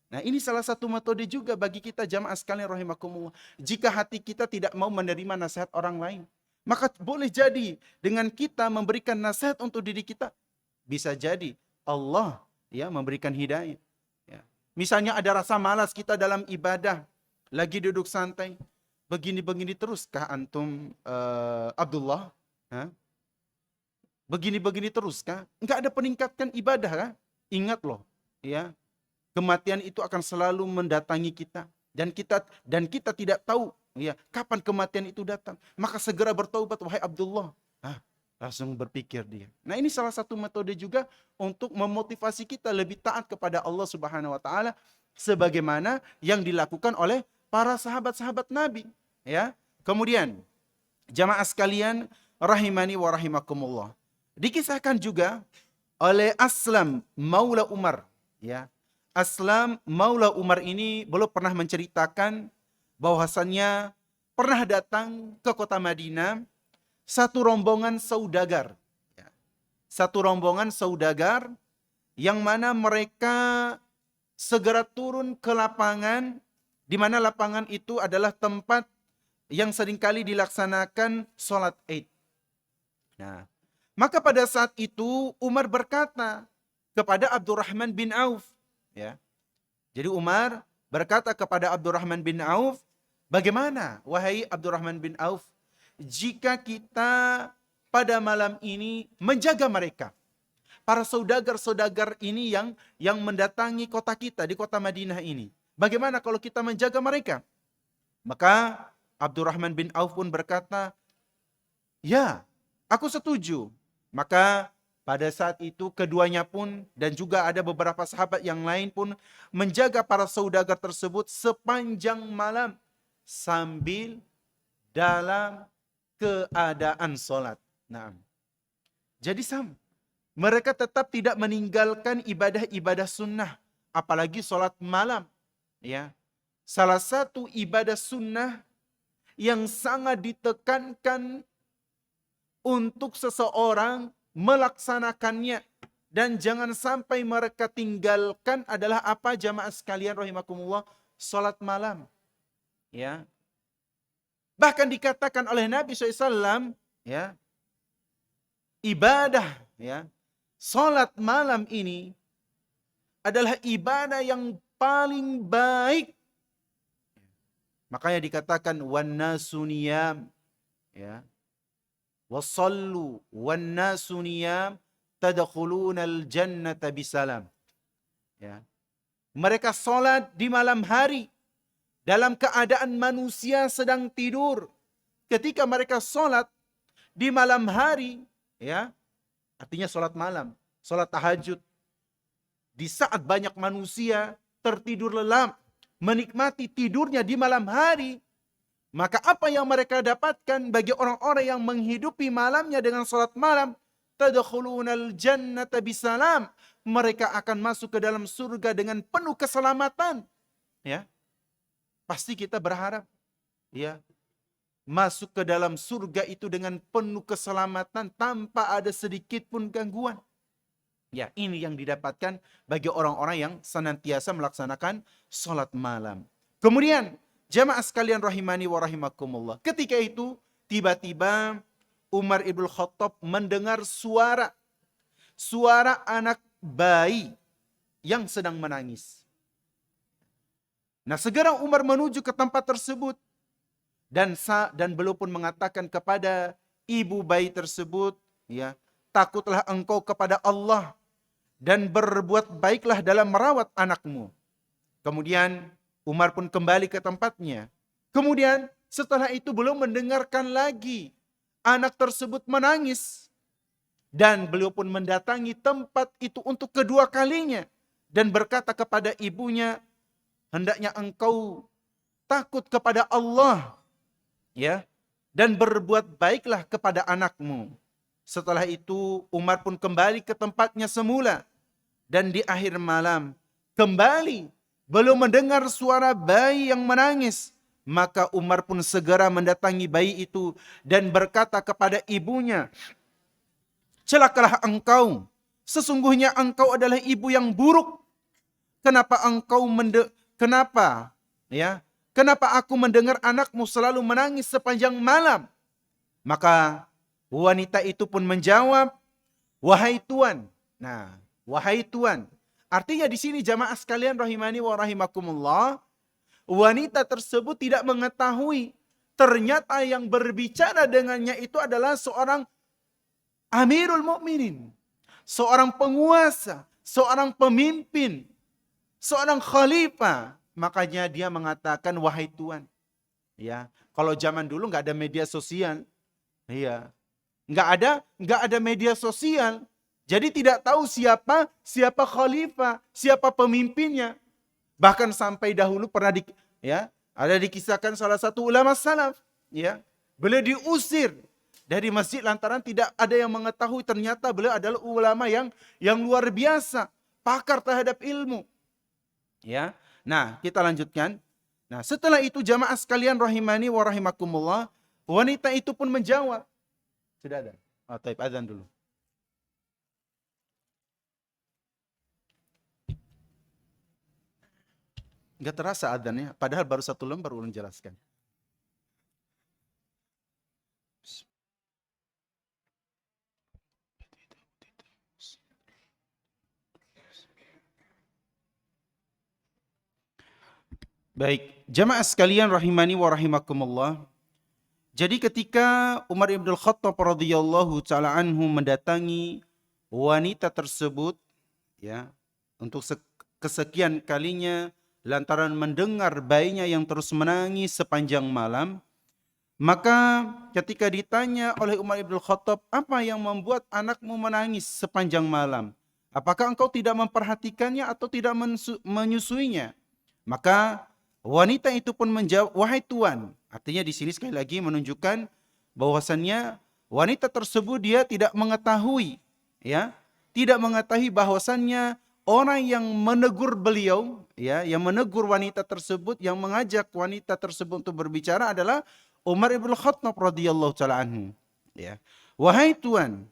A: Nah, ini salah satu metode juga bagi kita jamaah sekalian rahimakumullah. Jika hati kita tidak mau menerima nasihat orang lain, maka boleh jadi dengan kita memberikan nasihat untuk diri kita, bisa jadi Allah ya memberikan hidayah. Ya. Misalnya ada rasa malas kita dalam ibadah, lagi duduk santai, begini-begini teruskah antum Abdullah? Hah? Begini-begini teruskah? Enggak ada peningkatan ibadah kan? Ingat loh, ya. Kematian itu akan selalu mendatangi kita dan kita tidak tahu ya kapan kematian itu datang. Maka segera bertaubat wahai Abdullah. Langsung berpikir dia. Nah, ini salah satu metode juga untuk memotivasi kita lebih taat kepada Allah Subhanahu wa taala sebagaimana yang dilakukan oleh para sahabat-sahabat Nabi, ya. Kemudian jamaah sekalian rahimani wa rahimakumullah. Dikisahkan juga oleh Aslam Maula Umar, ya. Aslam Maula Umar ini beliau pernah menceritakan bahwasannya pernah datang ke kota Madinah satu rombongan saudagar. Satu rombongan saudagar yang mana mereka segera turun ke lapangan, di mana lapangan itu adalah tempat yang seringkali dilaksanakan sholat Id. Nah, maka pada saat itu Umar berkata kepada Abdurrahman bin Auf, ya. Jadi Umar berkata kepada Abdurrahman bin Auf, bagaimana wahai Abdurrahman bin Auf jika kita pada malam ini menjaga mereka, para saudagar-saudagar ini yang mendatangi kota kita di kota Madinah ini, bagaimana kalau kita menjaga mereka? Maka Abdurrahman bin Auf pun berkata, ya, aku setuju. Maka pada saat itu keduanya pun dan juga ada beberapa sahabat yang lain pun menjaga para saudagar tersebut sepanjang malam sambil dalam keadaan sholat. Nah, jadi mereka tetap tidak meninggalkan ibadah-ibadah sunnah, apalagi sholat malam. Ya, salah satu ibadah sunnah yang sangat ditekankan untuk seseorang melaksanakannya dan jangan sampai mereka tinggalkan adalah apa jamaah sekalian rahimakumullah? Salat malam. Ya. Bahkan dikatakan oleh Nabi SAW, ya, ibadah, ya, salat malam ini adalah ibadah yang paling baik. Makanya dikatakan wan nasu niyam, ya. Wasallu wan nasu niyam tadkhulunal jannata bisalam. Ya. Mereka salat di malam hari dalam keadaan manusia sedang tidur. Ketika mereka salat di malam hari, ya, artinya salat malam, salat tahajud. Di saat banyak manusia tertidur lelap, menikmati tidurnya di malam hari, maka apa yang mereka dapatkan bagi orang-orang yang menghidupi malamnya dengan salat malam, tadkhulunal jannata bisalam, mereka akan masuk ke dalam surga dengan penuh keselamatan. Ya. Pasti kita berharap, ya, masuk ke dalam surga itu dengan penuh keselamatan tanpa ada sedikit pun gangguan. Ya, ini yang didapatkan bagi orang-orang yang senantiasa melaksanakan salat malam. Kemudian jamaah sekalian rahimani wa rahimakumullah. Ketika itu tiba-tiba Umar ibn Khattab mendengar suara suara anak bayi yang sedang menangis. Nah, segera Umar menuju ke tempat tersebut dan beliau pun mengatakan kepada ibu bayi tersebut, ya, takutlah engkau kepada Allah dan berbuat baiklah dalam merawat anakmu. Kemudian Umar pun kembali ke tempatnya. Kemudian setelah itu beliau mendengarkan lagi anak tersebut menangis. Dan beliau pun mendatangi tempat itu untuk kedua kalinya. Dan berkata kepada ibunya, hendaknya engkau takut kepada Allah, ya, dan berbuat baiklah kepada anakmu. Setelah itu Umar pun kembali ke tempatnya semula. Dan di akhir malam kembali belum mendengar suara bayi yang menangis. Maka Umar pun segera mendatangi bayi itu dan berkata kepada ibunya, celakalah engkau, sesungguhnya engkau adalah ibu yang buruk. Kenapa kenapa aku mendengar anakmu selalu menangis sepanjang malam? Maka wanita itu pun menjawab, wahai Tuan. Nah, wahai Tuan. Artinya di sini jamaah sekalian rahimani wa rahimakumullah, wanita tersebut tidak mengetahui ternyata yang berbicara dengannya itu adalah seorang Amirul Mukminin, seorang penguasa, seorang pemimpin, seorang khalifah. Makanya dia mengatakan wahai Tuan. Ya, kalau zaman dulu nggak ada media sosial, iya, nggak ada media sosial. Jadi tidak tahu siapa khalifah, siapa pemimpinnya. Bahkan sampai dahulu pernah ada dikisahkan salah satu ulama salaf, ya, beliau diusir dari masjid lantaran tidak ada yang mengetahui ternyata beliau adalah ulama yang luar biasa, pakar terhadap ilmu. Ya. Nah, kita lanjutkan. Nah, setelah itu jamaah sekalian rahimani wa rahimakumullah, wanita itu pun menjawab. Sudah ada. Oh, taib azan dulu. Enggak terasa adzannya, padahal baru satu lembar ulun jelaskan. Baik, jamaah sekalian rahimani wa rahimakumullah. Jadi ketika Umar ibn Khattab radhiyallahu taala anhu mendatangi wanita tersebut, ya, untuk kesekian kalinya lantaran mendengar bayinya yang terus menangis sepanjang malam, maka ketika ditanya oleh Umar ibn Khattab, apa yang membuat anakmu menangis sepanjang malam? Apakah engkau tidak memperhatikannya atau tidak menyusuinya? Maka wanita itu pun menjawab, wahai Tuan. Artinya di sini sekali lagi menunjukkan bahwasannya wanita tersebut dia tidak mengetahui, ya, tidak mengetahui bahwasannya orang yang menegur beliau, ya, yang menegur wanita tersebut, yang mengajak wanita tersebut untuk berbicara adalah Umar ibn Khattab radhiyallahu taala anhu, ya. Wahai Tuan,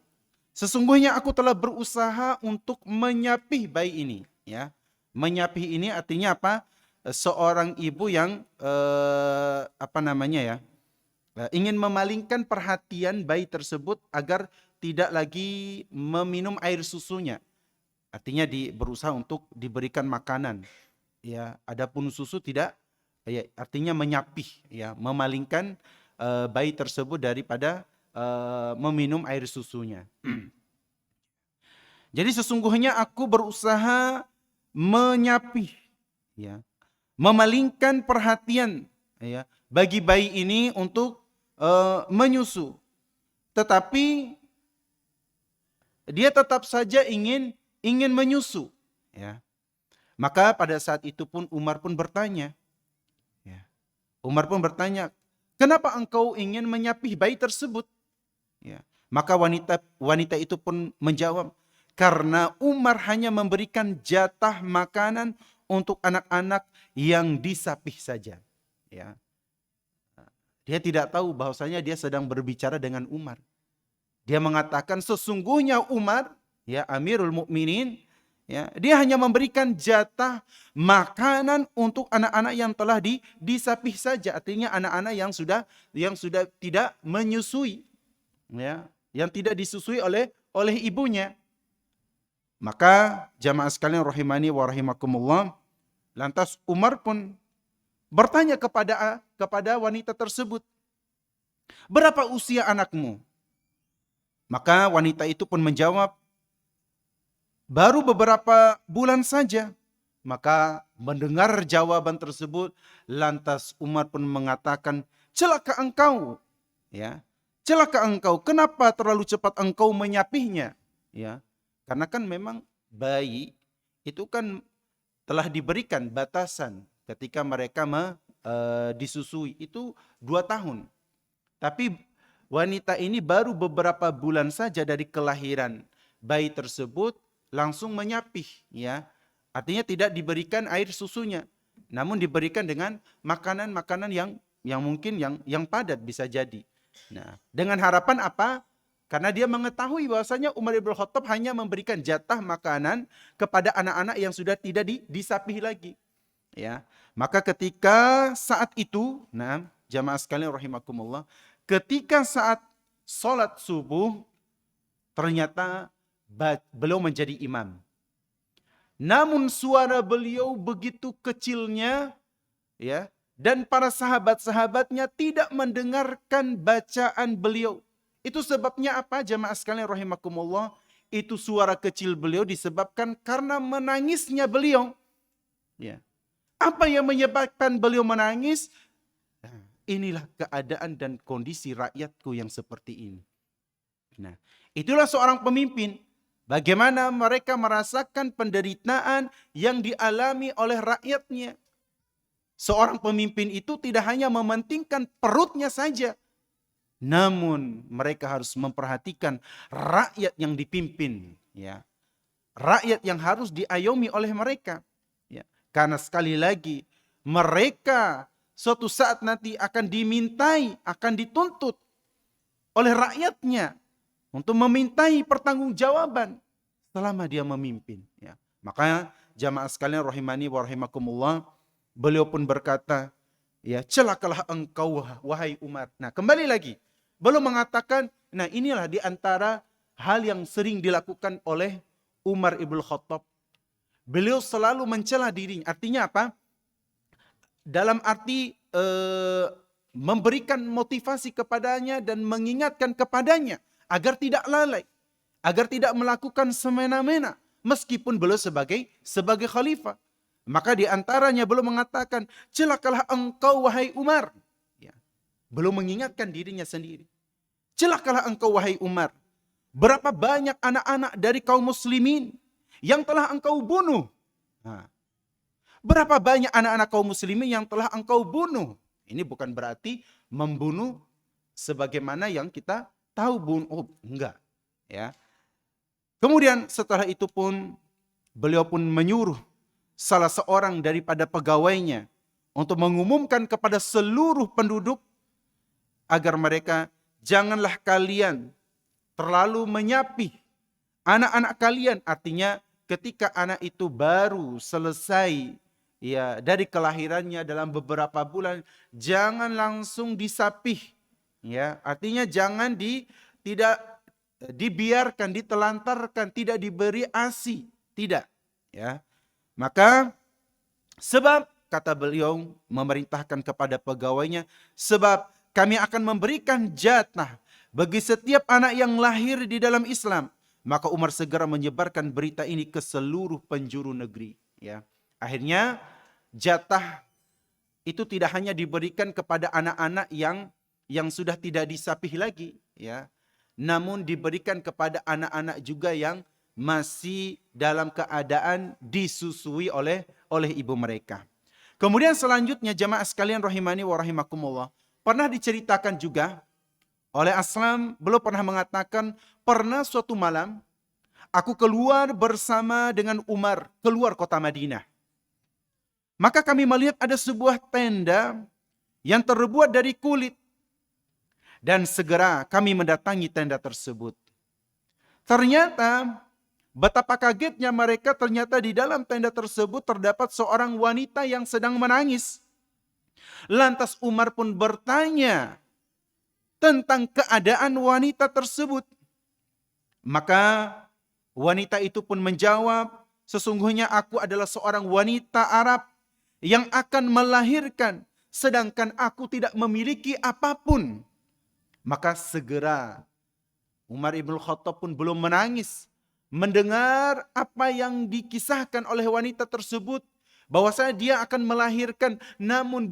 A: sesungguhnya aku telah berusaha untuk menyapih bayi ini, ya. Menyapih ini artinya apa? Seorang ibu yang ingin memalingkan perhatian bayi tersebut agar tidak lagi meminum air susunya. Artinya berusaha untuk diberikan makanan. Ya, adapun susu tidak, ya, artinya menyapih, ya, memalingkan bayi tersebut daripada meminum air susunya. Jadi sesungguhnya aku berusaha menyapih, ya, memalingkan perhatian, ya, bagi bayi ini untuk menyusu. Tetapi dia tetap saja ingin menyusu, ya. Maka pada saat itu pun Umar pun bertanya, ya. Umar pun bertanya, kenapa engkau ingin menyapih bayi tersebut? Ya. Maka wanita itu pun menjawab, karena Umar hanya memberikan jatah makanan untuk anak-anak yang disapih saja, ya. Dia tidak tahu bahwasanya dia sedang berbicara dengan Umar. Dia mengatakan sesungguhnya Umar, ya, Amirul Mukminin, ya, dia hanya memberikan jatah makanan untuk anak-anak yang telah disapih saja. Artinya anak-anak yang sudah tidak menyusui, ya, yang tidak disusui oleh ibunya. Maka jamaah sekalian rahimani wa rahimakumullah, lantas Umar pun bertanya kepada wanita tersebut, "Berapa usia anakmu?" Maka wanita itu pun menjawab, "Baru beberapa bulan saja." Maka mendengar jawaban tersebut, lantas Umar pun mengatakan, "Celaka engkau, ya. Celaka engkau, kenapa terlalu cepat engkau menyapihnya?" Ya. Karena kan memang bayi itu kan telah diberikan batasan ketika mereka disusui itu 2 tahun. Tapi wanita ini baru beberapa bulan saja dari kelahiran bayi tersebut langsung menyapih, ya. Artinya tidak diberikan air susunya, namun diberikan dengan makanan-makanan yang mungkin yang padat bisa jadi. Nah, dengan harapan apa? Karena dia mengetahui bahwasanya Umar ibn Khattab hanya memberikan jatah makanan kepada anak-anak yang sudah tidak disapih lagi. Ya, maka ketika saat itu, nah jamaah sekalian rahimakumullah, ketika saat sholat subuh, ternyata beliau menjadi imam. Namun suara beliau begitu kecilnya, ya, dan para sahabat-sahabatnya tidak mendengarkan bacaan beliau. Itu sebabnya apa, jamaah sekalian rahimakumullah? Itu suara kecil beliau disebabkan karena menangisnya beliau. Ya. Apa yang menyebabkan beliau menangis? Nah, inilah keadaan dan kondisi rakyatku yang seperti ini. Nah, itulah seorang pemimpin. Bagaimana mereka merasakan penderitaan yang dialami oleh rakyatnya. Seorang pemimpin itu tidak hanya mementingkan perutnya saja, namun mereka harus memperhatikan rakyat yang dipimpin, ya. Rakyat yang harus diayomi oleh mereka, ya. Karena sekali lagi mereka suatu saat nanti akan dimintai, akan dituntut oleh rakyatnya untuk memintai pertanggungjawaban selama dia memimpin, ya. Makanya jamaah sekalian rahimani wa rahimakumullah, beliau pun berkata, ya, celakalah engkau wahai Umar. Nah, kembali lagi, beliau mengatakan, nah inilah di antara hal yang sering dilakukan oleh Umar ibn Khattab. Beliau selalu mencela dirinya. Artinya apa? Dalam arti memberikan motivasi kepadanya dan mengingatkan kepadanya agar tidak lalai, agar tidak melakukan semena-mena meskipun beliau sebagai khalifah. Maka di antaranya beliau mengatakan, celakalah engkau wahai Umar. Ya. Beliau mengingatkan dirinya sendiri. Celakalah engkau wahai Umar. Berapa banyak anak-anak dari kaum muslimin yang telah engkau bunuh. Nah, berapa banyak anak-anak kaum muslimin yang telah engkau bunuh. Ini bukan berarti membunuh sebagaimana yang kita tahu bunuh. Oh, enggak. Ya. Kemudian setelah itu pun beliau pun menyuruh salah seorang daripada pegawainya untuk mengumumkan kepada seluruh penduduk agar mereka janganlah kalian terlalu menyapih anak-anak kalian. Artinya ketika anak itu baru selesai, ya, dari kelahirannya dalam beberapa bulan, jangan langsung disapih, ya. Artinya jangan tidak dibiarkan, ditelantarkan, tidak diberi ASI, tidak, ya. Maka sebab kata beliau memerintahkan kepada pegawainya, sebab kami akan memberikan jatah bagi setiap anak yang lahir di dalam Islam. Maka Umar segera menyebarkan berita ini ke seluruh penjuru negeri, ya. Akhirnya jatah itu tidak hanya diberikan kepada anak-anak yang sudah tidak disapih lagi, ya. Namun diberikan kepada anak-anak juga yang masih dalam keadaan disusui oleh ibu mereka. Kemudian selanjutnya jamaah sekalian rahimani wa rahimakumullah, pernah diceritakan juga oleh Aslam, beliau pernah mengatakan, pernah suatu malam aku keluar bersama dengan Umar, keluar kota Madinah. Maka kami melihat ada sebuah tenda yang terbuat dari kulit. Dan segera kami mendatangi tenda tersebut. Ternyata betapa kagetnya mereka, ternyata di dalam tenda tersebut terdapat seorang wanita yang sedang menangis. Lantas Umar pun bertanya tentang keadaan wanita tersebut. Maka Wanita itu pun menjawab, sesungguhnya aku adalah seorang wanita Arab yang akan melahirkan, sedangkan aku tidak memiliki apapun. Maka segera Umar ibn Khattab pun belum menangis mendengar apa yang dikisahkan oleh wanita tersebut, bahwasanya dia akan melahirkan, namun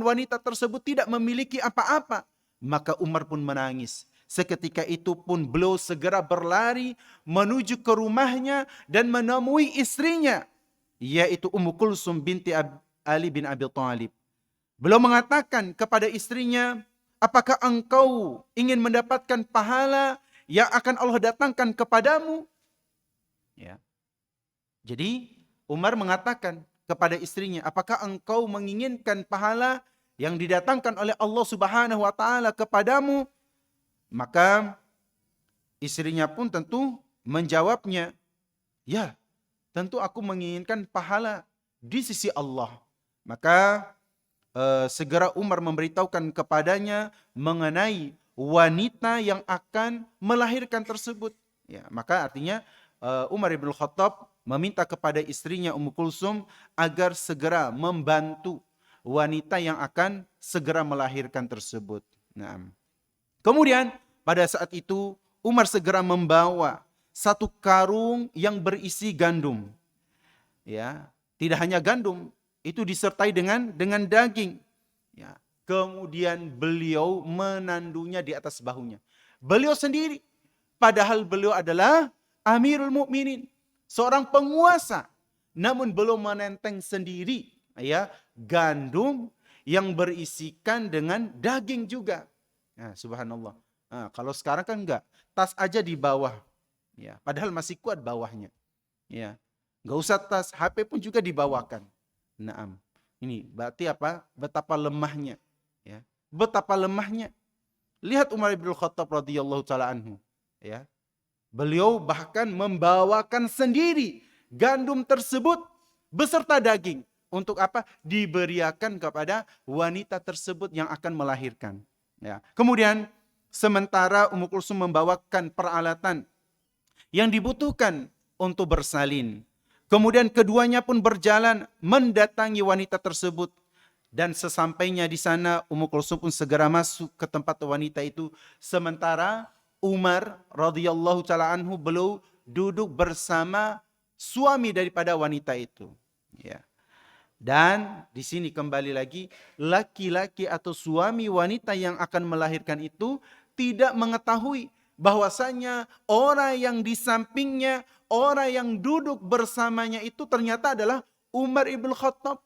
A: wanita tersebut tidak memiliki apa-apa. Maka Umar pun menangis. Seketika itu pun beliau segera berlari menuju ke rumahnya dan menemui istrinya, yaitu Ummu Kulsum binti Ali bin Abi Thalib. Beliau mengatakan kepada istrinya, apakah engkau ingin mendapatkan pahala yang akan Allah datangkan kepadamu? Ya. Jadi Umar mengatakan kepada istrinya, apakah engkau menginginkan pahala yang didatangkan oleh Allah Subhanahu wa taala kepadamu? Maka istrinya pun tentu menjawabnya, ya, tentu aku menginginkan pahala di sisi Allah. Maka segera Umar memberitahukan kepadanya mengenai wanita yang akan melahirkan tersebut. Ya, maka artinya Umar ibn Khattab meminta kepada istrinya Ummu Kulsum agar segera membantu wanita yang akan segera melahirkan tersebut. Nah, kemudian pada saat itu Umar segera membawa satu karung yang berisi gandum. Ya, tidak hanya gandum, itu disertai dengan daging. Ya, kemudian beliau menandunya di atas bahunya. Beliau sendiri, padahal beliau adalah Amirul Mukminin, seorang penguasa, namun beliau menenteng sendiri, ya, gandum yang berisikan dengan daging juga. Nah, subhanallah. Nah, kalau sekarang kan enggak, tas aja di bawah, ya, padahal masih kuat bawahnya, ya, enggak usah tas, HP pun juga dibawakan. Naam, ini berarti apa? Betapa lemahnya, ya, betapa lemahnya. Lihat Umar bin Khattab radhiyallahu taala anhu, ya, beliau bahkan membawakan sendiri gandum tersebut beserta daging. Untuk apa? Diberiakan kepada wanita tersebut yang akan melahirkan. Ya. Kemudian sementara Ummu Kulsum membawakan peralatan yang dibutuhkan untuk bersalin. Kemudian keduanya pun berjalan mendatangi wanita tersebut. Dan sesampainya di sana Ummu Kulsum pun segera masuk ke tempat wanita itu. Sementara Umar radhiyallahu taala anhu beliau duduk bersama suami daripada wanita itu. Ya. Dan di sini kembali lagi, laki-laki atau suami wanita yang akan melahirkan itu tidak mengetahui bahwasanya orang yang di sampingnya, orang yang duduk bersamanya itu ternyata adalah Umar ibn Khattab,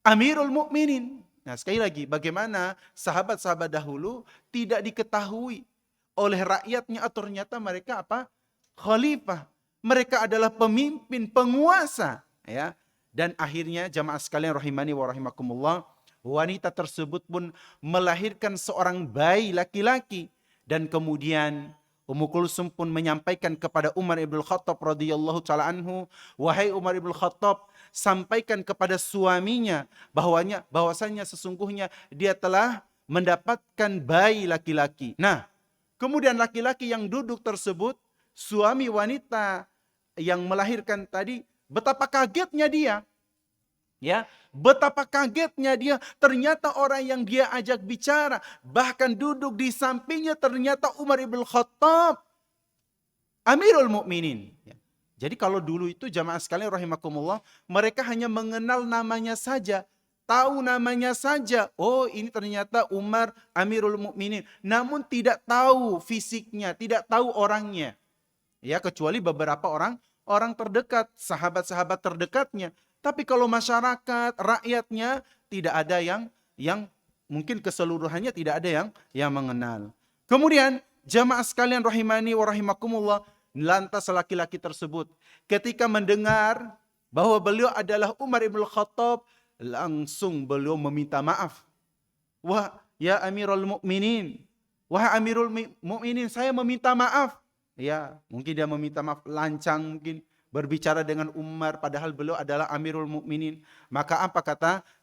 A: Amirul Mukminin. Nah, sekali lagi, bagaimana sahabat-sahabat dahulu tidak diketahui oleh rakyatnya atau ternyata mereka apa? Khalifah. Mereka adalah pemimpin, penguasa, ya. Dan akhirnya jamaah sekalian rahimani wa rahimakumullah, wanita tersebut pun melahirkan seorang bayi laki-laki. Dan kemudian Ummu Kulsum pun menyampaikan kepada Umar ibn Khattab radhiyallahu taala anhu, wahai Umar ibn Khattab, sampaikan kepada suaminya bahwasanya sesungguhnya dia telah mendapatkan bayi laki-laki. Nah, kemudian laki-laki yang duduk tersebut, suami wanita yang melahirkan tadi, betapa kagetnya dia. Ya, betapa kagetnya dia, ternyata orang yang dia ajak bicara, bahkan duduk di sampingnya ternyata Umar ibn Khattab, Amirul Mukminin. Ya. Jadi kalau dulu itu jamaah sekalian rahimakumullah, mereka hanya mengenal namanya saja, tahu namanya saja. Oh, ini ternyata Umar Amirul Mukminin, namun tidak tahu fisiknya, tidak tahu orangnya. Ya, kecuali beberapa orang terdekat, sahabat-sahabat terdekatnya. Tapi kalau masyarakat, rakyatnya tidak ada yang mungkin keseluruhannya tidak ada yang mengenal. Kemudian jamaah sekalian rahimani wa rahimakumullah, lantas laki-laki tersebut ketika mendengar bahwa beliau adalah Umar ibn Khattab, langsung beliau meminta maaf. Wah, ya Amirul Mukminin, wahai Amirul Mukminin, saya meminta maaf. Ya, mungkin dia meminta maaf lancang, mungkin berbicara dengan Umar padahal beliau adalah Amirul Mukminin. Maka apa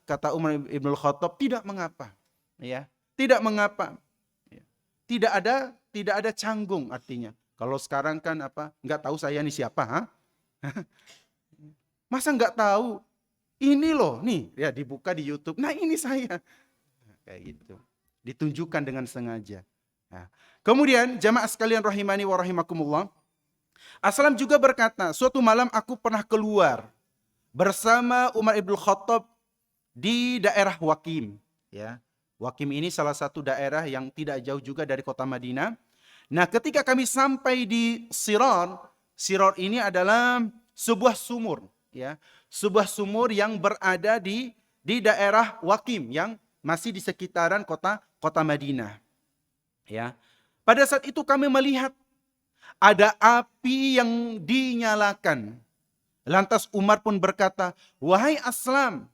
A: kata Umar ibn Khattab? Tidak mengapa. Ya, tidak mengapa. Ya. Tidak ada canggung artinya. Kalau sekarang kan nggak tahu saya ini siapa, ha? Masa nggak tahu? Ini loh, nih ya dibuka di YouTube. Nah ini saya, kayak gitu. Ditunjukkan dengan sengaja. Nah, kemudian jamaah sekalian rahimani wa rahimakumullah. Aslam juga berkata, suatu malam aku pernah keluar bersama Umar ibn Khattab di daerah Waqim. Ya, Waqim ini salah satu daerah yang tidak jauh juga dari kota Madinah. Nah, ketika kami sampai di Sirar, Sirar ini adalah sebuah sumur, ya, sebuah sumur yang berada di daerah Waqim yang masih di sekitaran kota Madinah. Ya, pada saat itu kami melihat ada api yang dinyalakan. Lantas Umar pun berkata, wahai Aslam,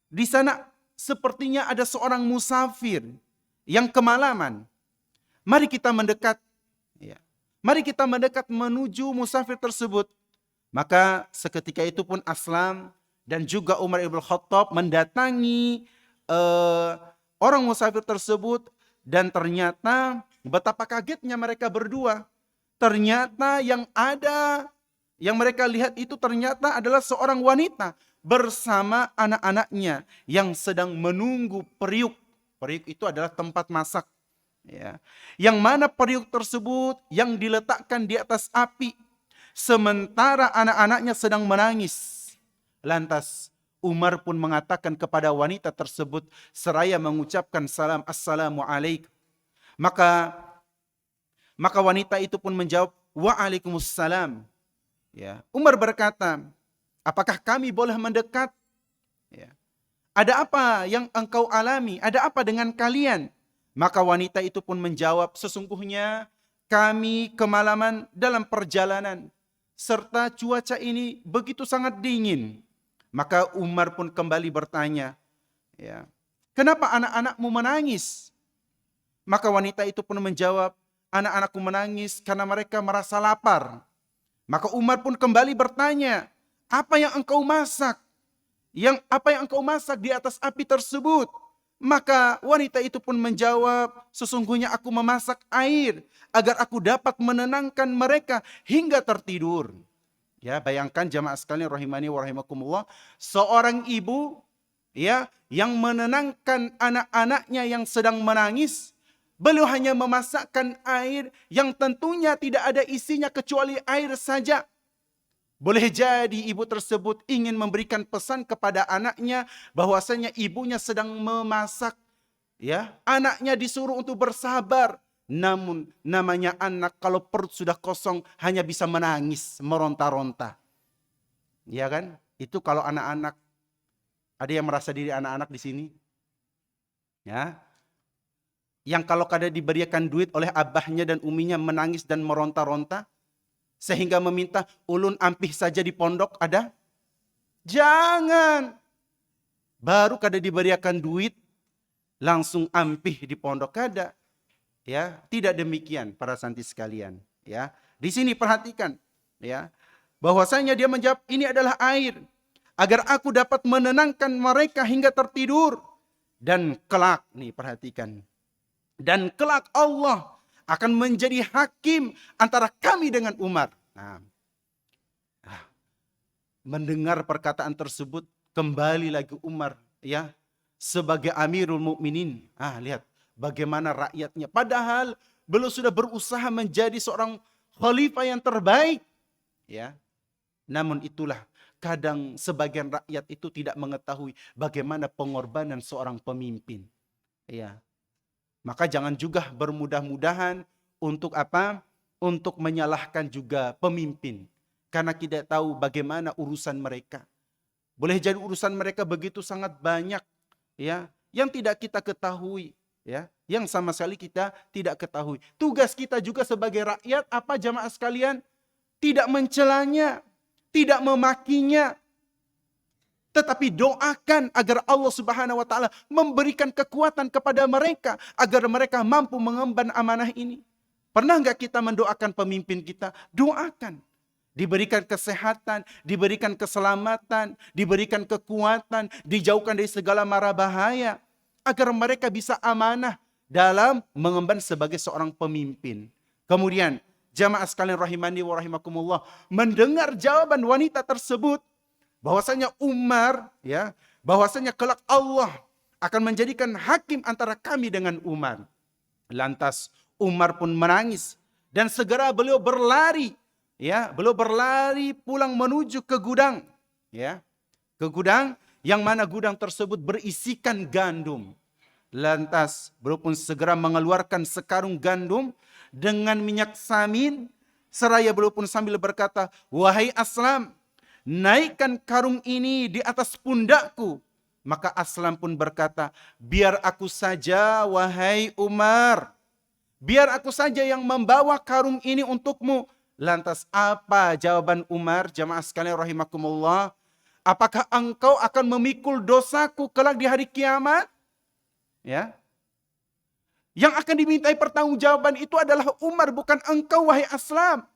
A: di sana sepertinya ada seorang musafir yang kemalaman. Mari kita mendekat. Ya. Mari kita mendekat menuju musafir tersebut. Maka seketika itu pun Aslam dan juga Umar ibn Khattab mendatangi orang musafir tersebut. Dan ternyata betapa kagetnya mereka berdua. Ternyata yang mereka lihat itu ternyata adalah seorang wanita bersama anak-anaknya yang sedang menunggu periuk. Periuk itu adalah tempat masak. Ya. Yang mana periuk tersebut yang diletakkan di atas api. Sementara anak-anaknya sedang menangis. Lantas Umar pun mengatakan kepada wanita tersebut seraya mengucapkan salam, assalamualaikum. Maka wanita itu pun menjawab, waalaikumsalam. Ya. Umar berkata, apakah kami boleh mendekat? Ya. Ada apa yang engkau alami? Ada apa dengan kalian? Maka wanita itu pun menjawab, sesungguhnya kami kemalaman dalam perjalanan. Serta cuaca ini begitu sangat dingin. Maka Umar pun kembali bertanya, ya, kenapa anak-anakmu menangis? Maka wanita itu pun menjawab, anak-anakku menangis karena mereka merasa lapar. Maka Umar pun kembali bertanya, apa yang engkau masak? Apa yang engkau masak di atas api tersebut? Maka wanita itu pun menjawab, sesungguhnya aku memasak air agar aku dapat menenangkan mereka hingga tertidur. Ya, bayangkan jamaah sekalian rahimani wa rahimakumullah, seorang ibu ya yang menenangkan anak-anaknya yang sedang menangis. Beliau hanya memasakkan air yang tentunya tidak ada isinya kecuali air saja. Boleh jadi ibu tersebut ingin memberikan pesan kepada anaknya bahwasanya ibunya sedang memasak. Ya, anaknya disuruh untuk bersabar. Namun namanya anak kalau perut sudah kosong hanya bisa menangis, meronta-ronta. Ya kan? Itu kalau anak-anak. Ada yang merasa diri anak-anak di sini? Ya. Yang kalau kada diberikan duit oleh abahnya dan uminya menangis dan meronta-ronta. Sehingga meminta ulun ampih saja di pondok, ada? Jangan. Baru kada diberikan duit, langsung ampih di pondok, kada. Ya, tidak demikian para santri sekalian. Ya, di sini perhatikan, ya, bahwasanya dia menjawab ini adalah air agar aku dapat menenangkan mereka hingga tertidur. Dan kelak, nih perhatikan, dan kelak Allah akan menjadi hakim antara kami dengan Umar. Nah, mendengar perkataan tersebut kembali lagi Umar, ya, sebagai Amirul Mukminin. Lihat bagaimana rakyatnya. Padahal beliau sudah berusaha menjadi seorang khalifah yang terbaik. Ya. Namun itulah kadang sebagian rakyat itu tidak mengetahui bagaimana pengorbanan seorang pemimpin. Ya. Maka jangan juga bermudah-mudahan untuk apa? Untuk menyalahkan juga pemimpin. Karena tidak tahu bagaimana urusan mereka. Boleh jadi urusan mereka begitu sangat banyak, ya, yang tidak kita ketahui. Ya, yang sama sekali kita tidak ketahui. Tugas kita juga sebagai rakyat apa jamaah sekalian? Tidak mencelanya, tidak memakinya, tetapi doakan agar Allah Subhanahu wa taala memberikan kekuatan kepada mereka agar mereka mampu mengemban amanah ini. Pernah enggak kita mendoakan pemimpin kita? Doakan. Diberikan kesehatan, diberikan keselamatan, diberikan kekuatan, dijauhkan dari segala mara bahaya. Agar mereka bisa amanah dalam mengemban sebagai seorang pemimpin. Kemudian jamaah sekalian rahimani wa rahimakumullah, mendengar jawaban wanita tersebut, bahwasanya Umar, ya, bahwasanya kelak Allah akan menjadikan hakim antara kami dengan Umar. Lantas Umar pun menangis dan segera beliau berlari, ya, beliau berlari pulang menuju ke gudang, ya, ke gudang yang mana gudang tersebut berisikan gandum. Lantas beliau pun segera mengeluarkan sekarung gandum dengan minyak samin, seraya beliau pun sambil berkata, "Wahai Aslam, naikkan karung ini di atas pundakku." Maka Aslam pun berkata, "Biar aku saja, wahai Umar. Biar aku saja yang membawa karung ini untukmu." Lantas apa jawaban Umar, jamaah sekalian rahimakumullah? "Apakah engkau akan memikul dosaku kelak di hari kiamat?" Ya. Yang akan dimintai pertanggungjawaban itu adalah Umar, bukan engkau, wahai Aslam.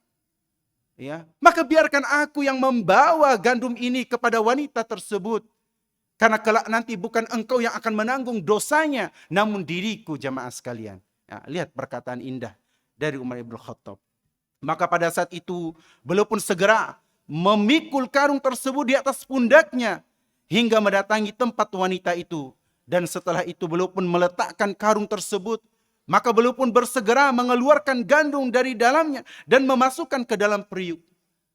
A: Ya, maka biarkan aku yang membawa gandum ini kepada wanita tersebut. Karena kelak nanti bukan engkau yang akan menanggung dosanya, namun diriku, jamaah sekalian. Ya, lihat perkataan indah dari Umar ibn Khattab. Maka pada saat itu beliau pun segera memikul karung tersebut di atas pundaknya hingga mendatangi tempat wanita itu. Dan setelah itu beliau pun meletakkan karung tersebut. Maka beliau pun bersegera mengeluarkan gandum dari dalamnya dan memasukkan ke dalam periuk.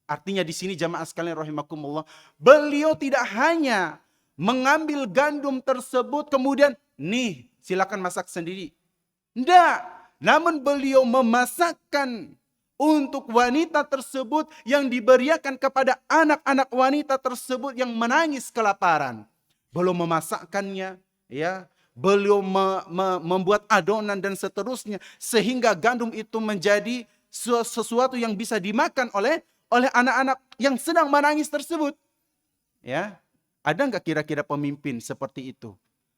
A: Artinya di sini jamaah sekalian rahimakumullah, beliau tidak hanya mengambil gandum tersebut kemudian, "Nih, silakan masak sendiri." Tidak, namun beliau memasakkan untuk wanita tersebut yang diberiakan kepada anak-anak wanita tersebut yang menangis kelaparan. Beliau memasakkannya, ya, beliau membuat adonan dan seterusnya sehingga gandum itu menjadi sesuatu yang bisa dimakan oleh anak-anak yang sedang menangis tersebut. Ya, ada nggak kira-kira pemimpin seperti itu?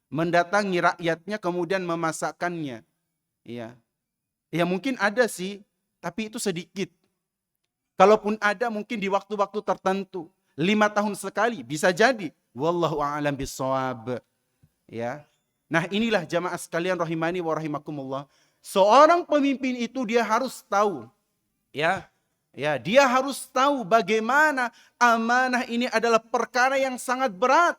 A: Mendatangi rakyatnya kemudian memasakkannya. Ya, ya mungkin ada sih, tapi itu sedikit. Kalaupun ada mungkin di waktu-waktu tertentu. 5 tahun sekali bisa jadi. Wallahu a'lam bishawab. Ya. Nah, inilah jamaah sekalian rahimani wa rahimakumullah. Seorang pemimpin itu dia harus tahu, ya. Ya, dia harus tahu bagaimana amanah ini adalah perkara yang sangat berat.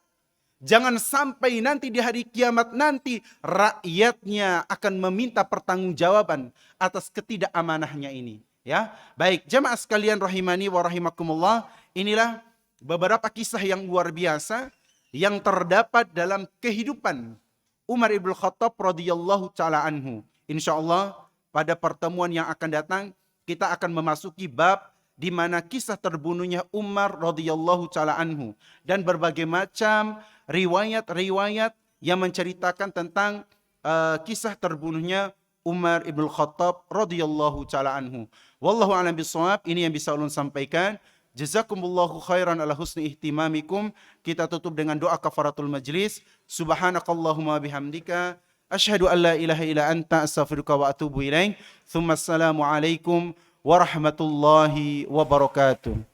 A: Jangan sampai nanti di hari kiamat nanti rakyatnya akan meminta pertanggungjawaban atas ketidakamanahnya ini. Ya, baik jamaah sekalian rahimani wa rahimakumullah, inilah beberapa kisah yang luar biasa yang terdapat dalam kehidupan Umar ibn Khattab radhiyallahu taala anhu. Insyaallah pada pertemuan yang akan datang kita akan memasuki bab di mana kisah terbunuhnya Umar radhiyallahu taala anhu dan berbagai macam riwayat-riwayat yang menceritakan tentang kisah terbunuhnya Umar ibn Khattab radhiyallahu taala anhu. Wallahu a'lam bishawab. Ini yang bisa ulun sampaikan. Jazakumullahu khairan ala husni ihtimamikum. Kita tutup dengan doa kafaratul majlis. Subhanakallahumma bihamdika asyhadu an la ilaha illa anta astaghfiruka wa atubu ilaik. Tsumma assalamu alaikum warahmatullahi wabarakatuh.